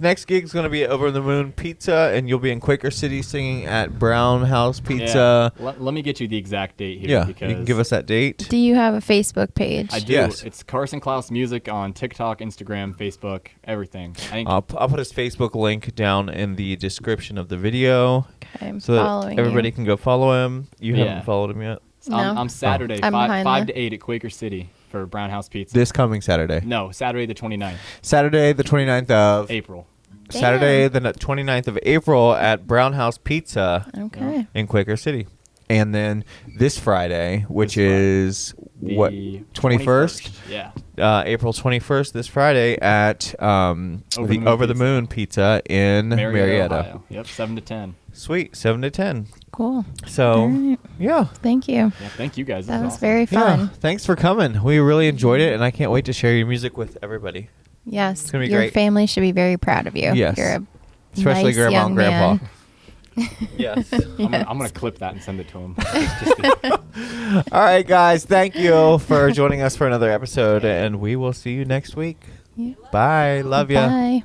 next gig is going to be at Over the Moon Pizza, and you'll be in Quaker City singing at Brown House Pizza. Yeah. Let me get you the exact date here. Yeah, because you can give us that date. Do you have a Facebook page? I do. Yes. It's Carson Clouse Music on TikTok, Instagram, Facebook, everything. I think I'll put his Facebook link down in the description of the video Okay, I'm so that following everybody you. can go follow him. You Yeah. haven't followed him yet? No. I'm Saturday, I'm 5 behind to 8 at Quaker City for Brown House Pizza. This coming Saturday. No, Saturday the 29th, Saturday, the 29th of April. Damn. Saturday, the 29th of April at Brown House Pizza Okay. in Quaker City. And then this Friday, which This Friday. is what, The 21st? Yeah. April 21st, this Friday at Over the Moon Pizza in Marietta. Ohio. Yep, 7 to 10. Sweet, 7 to 10. Cool. So, All right. yeah. Thank you. Yeah, thank you guys. This That is was awesome. very fun. Yeah, thanks for coming. We really enjoyed it, and I can't wait to share your music with everybody. Yes. gonna be Your great. family should be very proud of you. Yes. You're a Especially nice Grandma young and Grandpa. man. Yes. I'm gonna clip that and send it to him. All right, guys. Thank you for joining us for another episode, and we will see you next week. Yeah. Bye. Love ya. Bye.